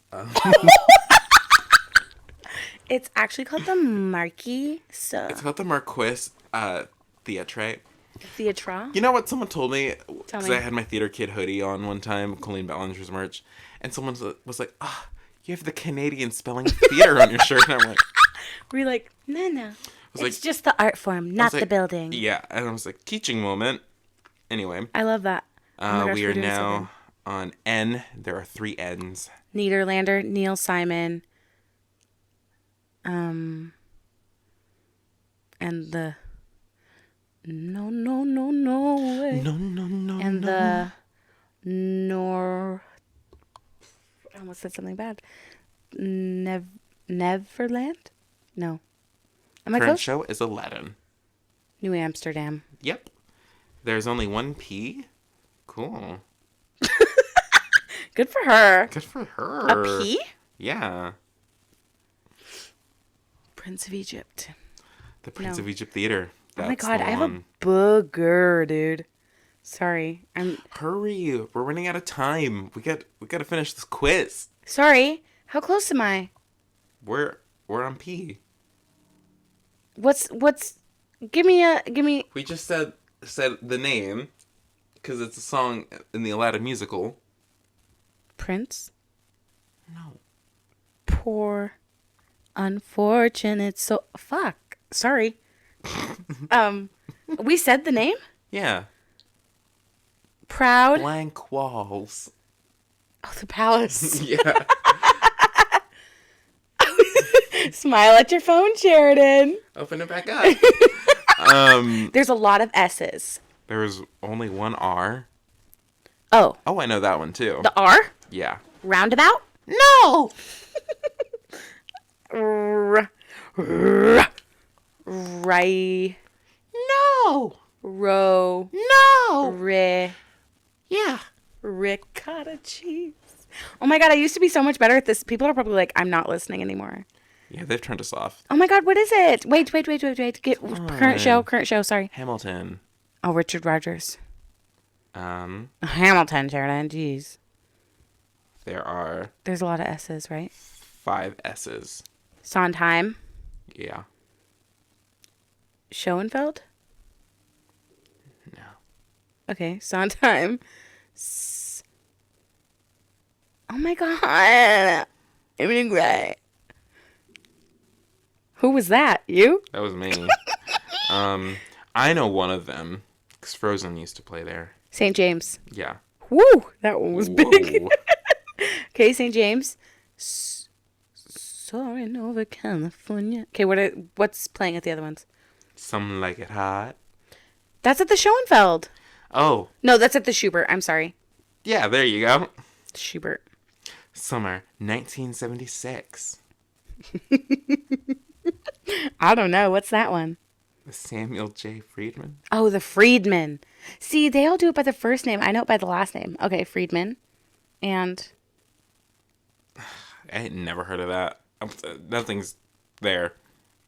It's actually called the Marquis. So It's called the Marquis Theatre. Theatre. You know what someone told me? Tell Because me. I had my Theater Kid hoodie on one time, Colleen Ballinger's merch, and someone was like, you have the Canadian spelling of theater on your shirt. And I'm like, We're like, no. It's like- just the art form, I not was the like, building. Yeah, and I was like, teaching moment. Anyway, I love that. Oh my gosh, we we're are doing so now on N. There are 3 N's. good. Niederlander, Neil Simon, and the no way. No. And the I almost said something bad. Neverland? No. Am I Current close? show is Aladdin. New Amsterdam. Yep. There's only 1 P. Cool. Good for her. Good for her. A P? Yeah. Prince of Egypt. The Prince No. of Egypt Theater. Oh my That's god, the I have a one. booger, dude. Sorry. Hurry. We're running out of time. We got to finish this quiz. Sorry. How close am I? We're on P. What's give me We just said the name because it's a song in the Aladdin musical. Prince? No. Poor unfortunate so fuck. Sorry. We said the name? Yeah. Proud. Blank walls. Oh, the palace. Yeah. Smile at your phone, Sheridan. Open it back up. There's a lot of S's. There was only 1 R. Oh, Oh, I know that one too. the R? Yeah. Roundabout? No. Right. No. Row. No. Yeah. Ricotta cheese. Oh my god, I used to be so much better at this. People are probably like, I'm not listening anymore. Yeah, they've turned us off. Oh my god, what is it? Wait. Get current show, sorry. Hamilton. Oh, Richard Rogers. Um, Hamilton, Sheridan, jeez. there are There's a lot of S's, right? 5 S's. Sondheim. Yeah. Schoenfeld? No. Okay, Sondheim. Oh my god. Everything right. Who was that? You? That was me. I know one of them because Frozen used to play there. St. James. Yeah. Woo! That one was big. Whoa. Okay, St. James. Soaring over California. Okay, what's playing at the other ones? Some Like It Hot. That's at the Schoenfeld. Oh, No, that's at the Schubert. I'm sorry. Yeah, there you go. Schubert. Summer 1976. I don't know. What's that one? Samuel J. Friedman. Oh, the Friedman. See, they all do it by the first name. I know it by the last name. Okay, Friedman. And I had never heard of that. Nothing's there.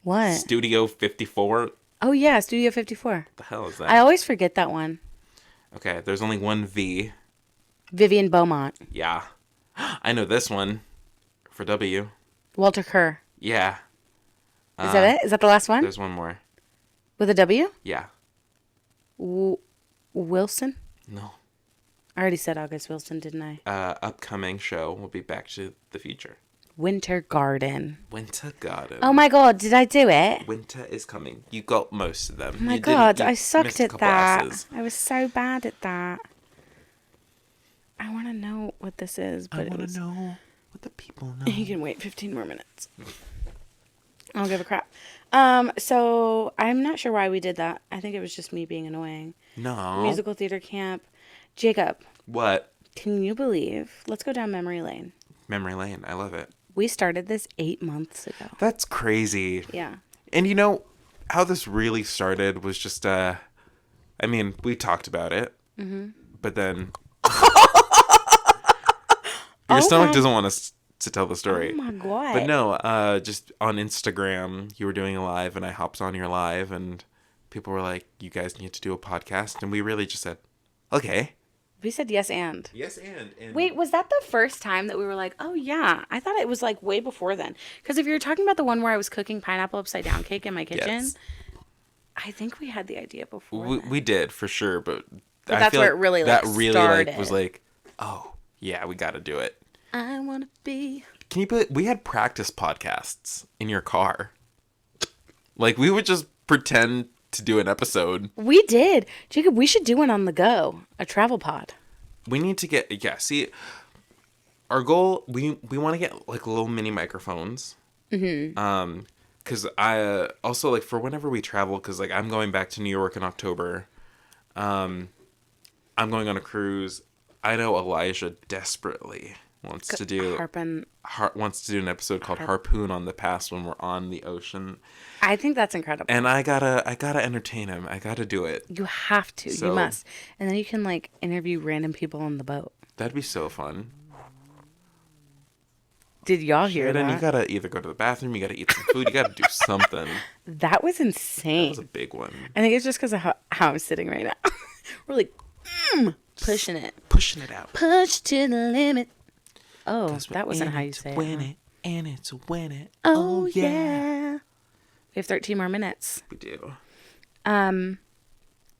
what? Studio 54. Oh, yeah, Studio 54. The hell is I that? always forget that one. Okay, there's only one V. Vivian Beaumont. Yeah. I know this one. For W. Walter Kerr. Yeah. Is that it? Is that the last one? There's one more. With a W? Yeah. Wilson? No. I already said August Wilson, didn't I? Upcoming show will be Back to the Future. Winter Garden. Winter Garden. Oh my god, did I do it? Winter is coming. You got most of them. Oh my You god, didn't- you I sucked missed a at couple that. S's. I was so bad at that. I want to know what this is, but I want to know what the people know. You can wait 15 more minutes. I don't give a crap. So I'm not sure why we did that. I think it was just me being annoying. No. Musical theater camp. Jacob, What? can you believe? Let's go down memory lane. Memory lane. I love it. We started this 8 months ago. That's crazy. Yeah. And you know how this really started was just I mean, we talked about it. Mm-hmm. But then your stomach doesn't want us to tell the story. Oh my god. But no, just on Instagram, you were doing a live and I hopped on your live and people were like, you guys need to do a podcast. And we really just said, okay. We said yes and. Yes, and Wait, was that the first time that we were like, oh yeah? I thought it was like way before then. Because if you're talking about the one where I was cooking pineapple upside down cake in my kitchen, Yes. I think we had the idea before. we did for sure, but I that's feel where like it really, that like, really started. like was like, oh yeah, we got to do it. I want to be. Can you believe we had practice podcasts in your car? Like we would just pretend to do an episode. We did. Jacob, we should do one on the go. A travel pod. We need to get see our goal. We want to get like little mini microphones. Mm-hmm. Because I also like for whenever we travel. Because like I'm going back to New York in October. I'm going on a cruise. I know Elijah desperately wants to do wants to do an episode called Harpoon on the Past when we're on the ocean. I think that's incredible. And I gotta entertain him. I gotta do it. You have to. So- You must. And then you can like interview random people on the boat. That'd be so fun. Did y'all hear Then that? you gotta either go to the bathroom, you gotta eat some food, you gotta do something. That was That insane. was a big one. I think it's just because of how I'm sitting right now. We're like, pushing it. Pushing it out. Push to the limit. Oh, 'Cause we're that wasn't in how it you to say win it. it, and it's a win it. Oh, yeah. We have 13 more minutes. We do.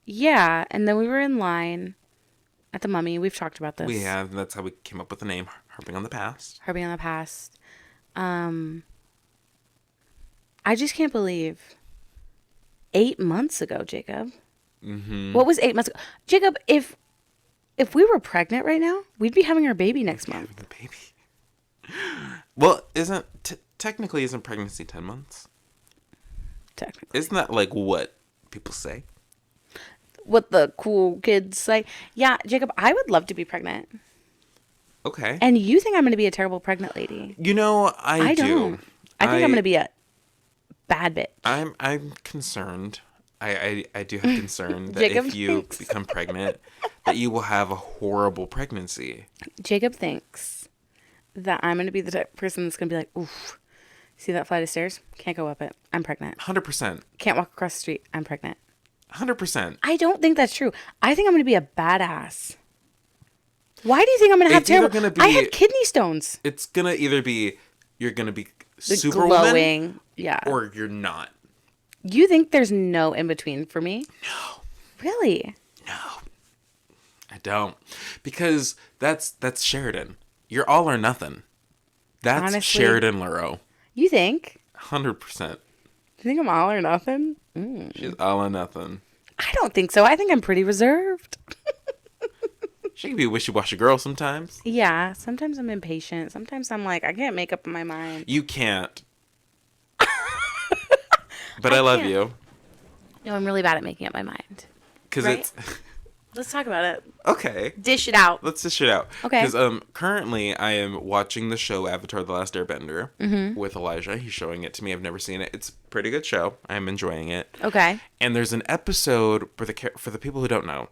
Yeah, and then we were in line at the Mummy. We've talked about this. We have. That's how we came up with the name, Harping on the Past. Harping on the Past. I just can't believe 8 months ago, Jacob. Mm-hmm. What was 8 months ago? Jacob, if we were pregnant right now, we'd be having our baby next month. Having a baby. Well, technically isn't pregnancy 10 months? Technically. Isn't that like what people say? What the cool kids say. Yeah, Jacob, I would love to be pregnant. Okay. And you think I'm going to be a terrible pregnant lady. You know, I do. Don't. I think I'm going to be a bad bitch. I'm concerned. I do have concern that Jacob if you thinks. become pregnant, that you will have a horrible pregnancy. Jacob thinks that I'm going to be the type of person that's going to be like, oof, see that flight of stairs? Can't go up it. I'm pregnant. 100%. Can't walk across the street. I'm pregnant. 100%. I don't think that's true. I think I'm going to be a badass. Why do you think I'm going to have It's either terrible... gonna be- I had kidney stones. It's gonna either be you're gonna be The Superwoman, glowing. Yeah. or you're not. You think there's no in between for me? No, Really? no, I don't, because that's Sheridan. You're all or nothing. That's Honestly- Sheridan LaRoe. You think? 100%. Do you think I'm all or nothing? She's all or nothing. I don't think so. I think I'm pretty reserved. She can be a wishy-washy girl sometimes. Yeah, sometimes I'm impatient. Sometimes I'm like, I can't make up my mind. You can't. But I love can't. you. No, I'm really bad at making up my mind. Because Right? it's Let's talk about it. Okay. Dish it out. Let's dish it out. Okay. Because currently I am watching the show Avatar: The Last Airbender with Elijah. He's showing it to me. I've never seen it. It's a pretty good show. I'm enjoying it. Okay. And there's an episode for the people who don't know.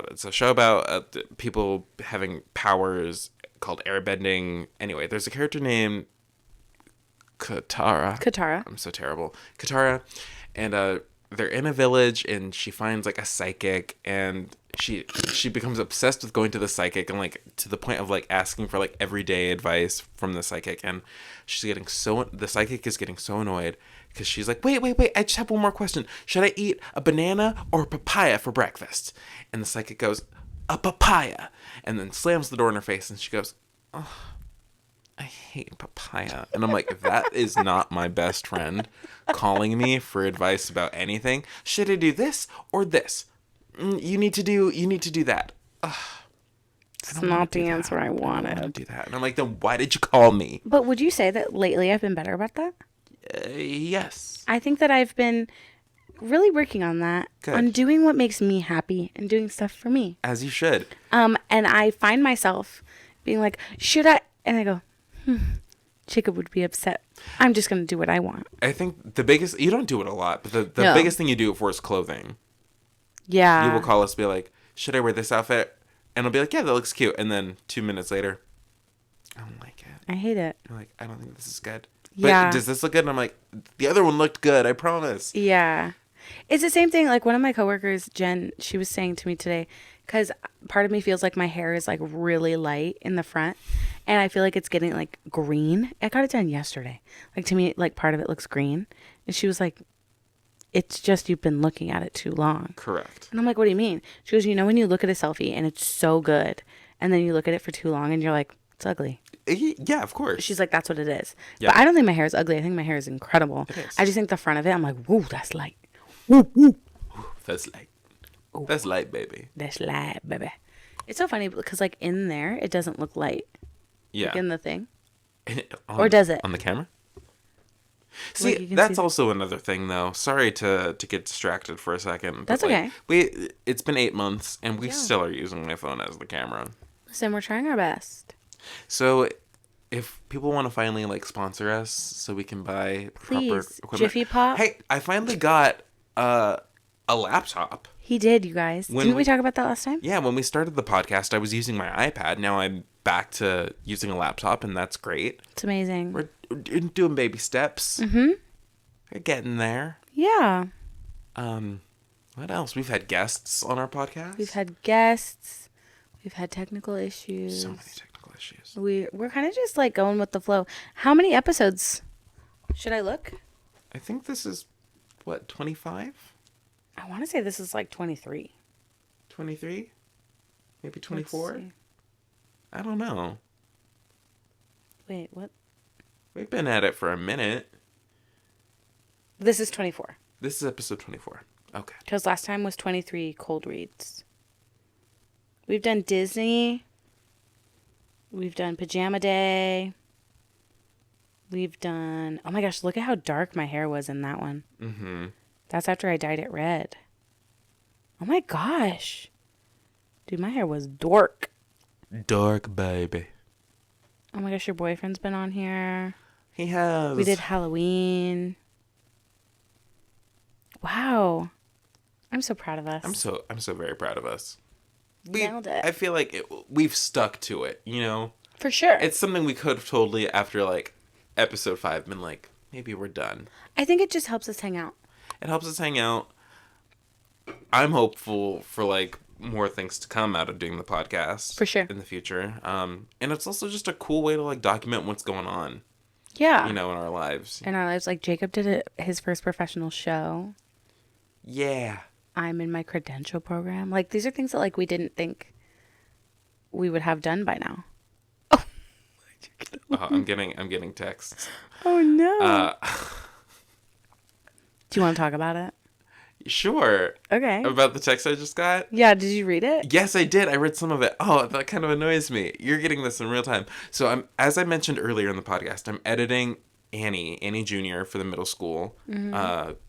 It's a show about people having powers called airbending. Anyway, there's a character named Katara. I'm so terrible. Katara. And they're in a village, and she finds like a psychic, and she becomes obsessed with going to the psychic, and like to the point of like asking for like everyday advice from the psychic. And the psychic is getting so annoyed because she's like, wait, I just have one more question. Should I eat a banana or a papaya for breakfast? And the psychic goes, a papaya, and then slams the door in her face, and she goes, oh, I hate papaya. And I'm like, that is not my best friend calling me for advice about anything. Should I do this or this? You need to do that. Ugh. It's not the answer I wanted. I don't want to do that. And I'm like, then why did you call me? But would you say that lately I've been better about that? Yes. I think that I've been really working on that. Good. On doing what makes me happy and doing stuff for me. As you should. And I find myself being like, should I? And I go, Jacob would be upset. I'm just going to do what I want. I think the biggest, you don't do it a lot, but the biggest thing you do it for is clothing. Yeah. You will call us, be like, should I wear this outfit? And I'll be like, yeah, that looks cute. And then 2 minutes later, I don't like it. I hate it. I'm like, I don't think this is good. But Yeah. does this look good? And I'm like, the other one looked good, I promise. Yeah. It's the same thing. Like one of my coworkers, Jen, she was saying to me today, because part of me feels like my hair is like really light in the front. And I feel like it's getting like green. I got it done yesterday. Like to me, like part of it looks green. And she was like, it's just you've been looking at it too long. Correct. And I'm like, what do you mean? She goes, you know when you look at a selfie and it's so good, and then you look at it for too long and you're like, it's ugly. Yeah, of course. She's like, that's what it is. Yeah. But I don't think my hair is ugly. I think my hair is incredible. It is. I just think the front of it, I'm like, woo, that's light. Woo, woo. That's light. Ooh. That's light, baby. That's light, baby. It's so funny because like in there, it doesn't look light. Yeah. Like in the thing. Or does it? On the camera? Like See, that's also another thing, though. Sorry to get distracted for a second. That's but, okay. It's been 8 months, and we still are using my phone as the camera. Listen, we're trying our best. So, if people want to finally like sponsor us, so we can buy proper equipment. Jiffy Pop. Hey, I finally got a laptop. He did, you guys. Didn't we talk about that last time? Yeah, when we started the podcast, I was using my iPad. Now I'm back to using a laptop, and that's great. It's amazing. We're doing baby steps. Mm-hmm. We're getting there. Yeah. What else? We've had guests on our podcast. We've had guests. We've had technical issues. So many technical issues. We're kind of just like going with the flow. How many episodes? Should I look? I think this is, what, 25? I want to say this is like 23. 23? Maybe 24? I don't know. Wait, what? We've been at it for a minute. This is 24. This is episode 24. Okay. Because last time was 23 cold reads. We've done Disney. We've done Pajama Day. We've done... Oh my gosh, look at how dark my hair was in that one. Mm-hmm. That's after I dyed it red. Oh my gosh. Dude, my hair was dork. Dark, baby. Oh my gosh, your boyfriend's been on here. He has. We did Halloween. Wow. I'm so proud of us. I'm so very proud of us. Nailed it. I feel like we've stuck to it, you know? For sure. It's something we could have totally, after like episode 5, been like, maybe we're done. I think it just helps us hang out. It helps us hang out. I'm hopeful for like more things to come out of doing the podcast. For sure. In the future. And it's also just a cool way to like document what's going on. Yeah. You know, in our lives. In our lives. Like Jacob did his first professional show. Yeah. I'm in my credential program. Like these are things that like we didn't think we would have done by now. Oh. I'm getting texts. Oh no. Do you want to talk about it? Sure. Okay. About the text I just got? Yeah, did you read it? Yes, I did. I read some of it. Oh, that kind of annoys me. You're getting this in real time. So as I mentioned earlier in the podcast, I'm editing Annie Jr. for the middle school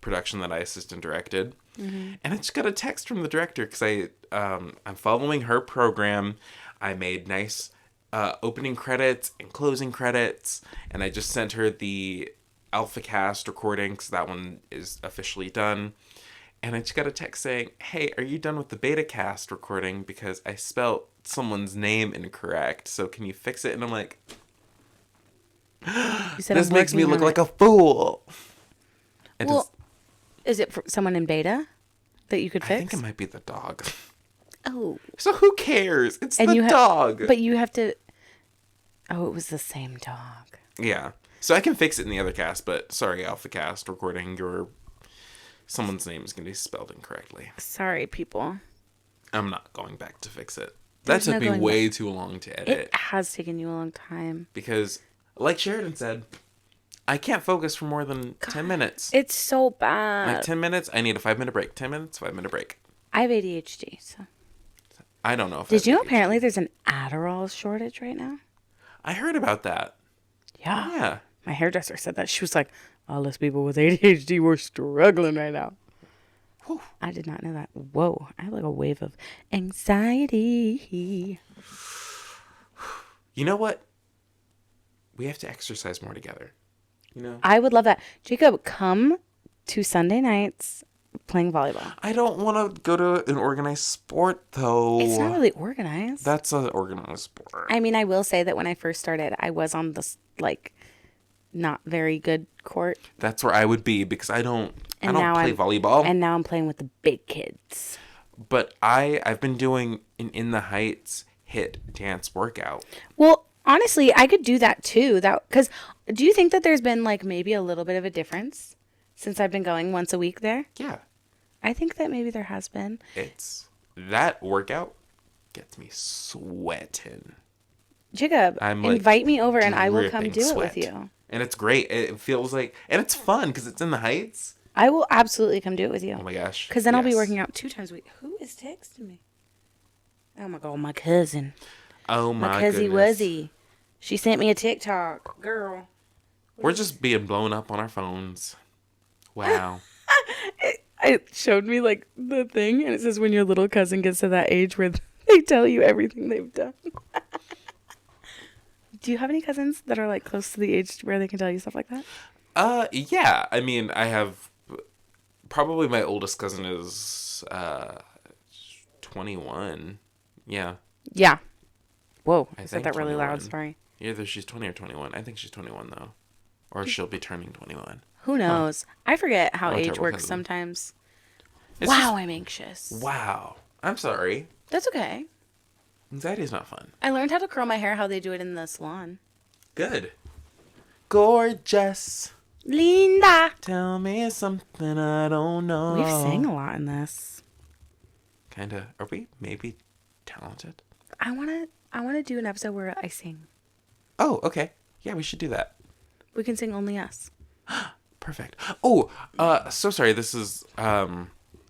production that I assistant directed. And I just got a text from the director because I'm following her program. I made nice opening credits and closing credits, and I just sent her the alpha cast recording because that one is officially done. And I just got a text saying, "Hey, are you done with the beta cast recording? Because I spelt someone's name incorrect. So can you fix it?" And I'm like, You said "This I'm makes me working look on like it. a fool." It Well, is, is it for someone in beta that you could I fix? think it might be the dog. Oh. So who cares? It's And the you dog. But you have to. Oh, it was the same dog. Yeah. So I can fix it in the other cast, but sorry, alpha cast recording, someone's name is going to be spelled incorrectly. Sorry, people. I'm not going back to fix it. There's That took no me going way too long to edit. It has taken you a long time. Because, like Sheridan said, I can't focus for more than 10 minutes. It's so bad. Like 10 minutes, I need a 5-minute break. 10 minutes, 5-minute break. I have ADHD, so. I don't know if Did you know ADHD. apparently there's an Adderall shortage right now? I heard about that. Yeah. Yeah. My hairdresser said that. She was like, all us people with ADHD, we're struggling right now. Whew. I did not know that. Whoa. I have like a wave of anxiety. You know what? We have to exercise more together. You know? I would love that. Jacob, come to Sunday nights playing volleyball. I don't want to go to an organized sport, though. It's not really organized. That's an organized sport. I mean, I will say that when I first started, I was on this, like, not very good court. That's where I would be because I don't now play volleyball. And now I'm playing with the big kids. But I've been doing an In the Heights hit dance workout. Well, honestly, I could do that too. Because do you think that there's been like maybe a little bit of a difference since I've been going once a week there? Yeah. I think that maybe there has been. That workout gets me sweating. Jacob, I'm, like, invite me over and I will come dripping do it sweat. with you. And it's great. It feels like, and it's fun because it's in the Heights. I will absolutely come do it with you. Oh my gosh. Because then I'll be Yes. working out 2 times a week. Who is texting me? Oh my God, my cousin. Oh My my cousin goodness. Wuzzy. She sent me a TikTok. Girl. We're just being blown up on our phones. Wow. It showed me like the thing and it says when your little cousin gets to that age where they tell you everything they've done. Do you have any cousins that are like close to the age where they can tell you stuff like that? Yeah. I mean, I have probably my oldest cousin is 21. Yeah. Yeah. Whoa. I think said that really 21. loud. Sorry. Either she's 20 or 21. I think she's 21 though. Or she'll be turning 21. Who knows? I forget how I'm a age terrible works cousin. sometimes. It's Wow, just- I'm anxious. Wow. I'm sorry. That's okay. Anxiety's not fun. I learned how to curl my hair how they do it in the salon. Good. Gorgeous. Linda. Tell me something I don't know. We've sang a lot in this. Kinda. Are we maybe talented? I wanna do an episode where I sing. Oh, okay. Yeah, we should do that. We can sing only us. Perfect. Oh, so sorry. This is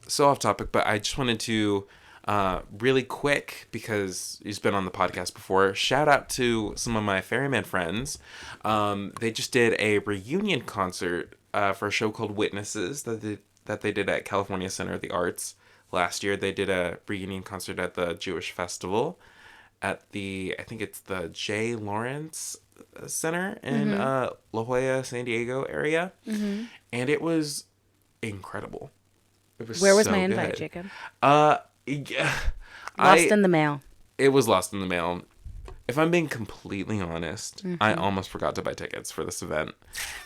so off topic, but I just wanted to really quick, because he's been on the podcast before, shout out to some of my ferryman friends. They just did a reunion concert for a show called Witnesses that they did at California Center of the Arts last year. They did a reunion concert at the Jewish Festival at I think it's the J. Lawrence Center in La Jolla, San Diego area. Mm-hmm. And it was incredible. It was Where was so my invite, good. Jacob? Yeah, Lost in the mail. It was lost in the mail. If I'm being completely honest, Mm-hmm. I almost forgot to buy tickets for this event.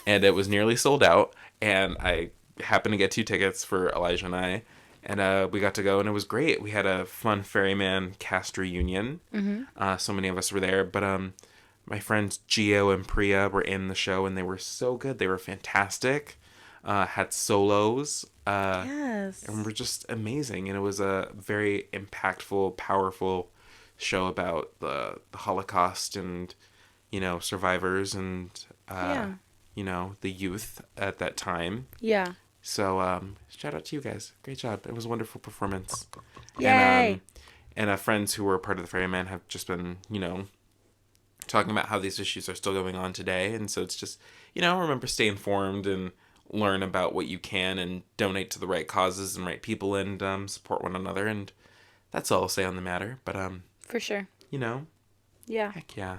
And it was nearly sold out. And I happened to get 2 tickets for Elijah and I. And we got to go, and it was great. We had a fun ferryman cast reunion. Mm-hmm. So many of us were there. But my friends Gio and Priya were in the show, and they were so good. They were fantastic. Had solos. Yes. And were just amazing. And it was a very impactful, powerful show about the Holocaust and, survivors and, the youth at that time. Yeah. So, shout out to you guys. Great job. It was a wonderful performance. Yay. And friends who were part of the Ferryman have just been, talking about how these issues are still going on today. And so it's just, remember, stay informed and learn about what you can and donate to the right causes and right people and support one another. And that's all I'll say on the matter. But, For sure. you know, Yeah. heck yeah.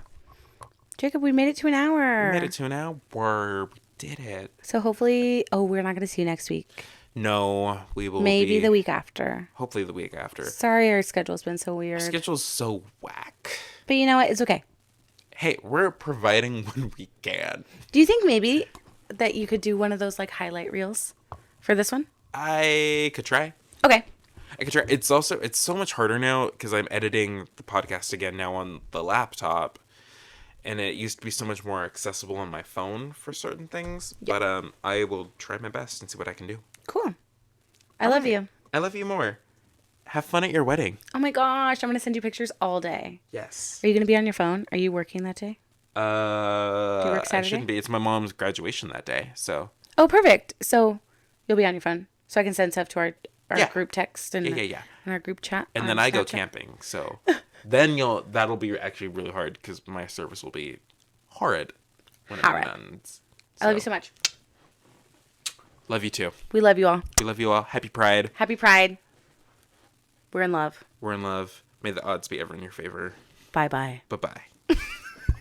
Jacob, we made it to an hour. We made it to an hour. We did it. So hopefully, we're not going to see you next week. No, we will Maybe the week after. Hopefully the week after. Sorry, our schedule's been so weird. Our schedule's so whack. But you know what? It's okay. Hey, we're providing when we can. Do you think maybe that you could do one of those like highlight reels for this one? I could try. Okay. I could try. It's so much harder now because I'm editing the podcast again now on the laptop. And it used to be so much more accessible on my phone for certain things. Yep. But I will try my best and see what I can do. Cool. I love you. I love you more. Have fun at your wedding. Oh my gosh, I'm going to send you pictures all day. Yes. Are you going to be on your phone? Are you working that day? Do you work Saturday? I shouldn't be. It's my mom's graduation that day, so. Oh, perfect. So you'll be on your phone. So I can send stuff to our group text and and our group chat. And then I go camping, so then that'll be actually really hard because my service will be horrid when I'm done. So. I love you so much. Love you too. We love you all. We love you all. Happy Pride. Happy Pride. We're in love. We're in love. May the odds be ever in your favor. Bye-bye. Bye-bye.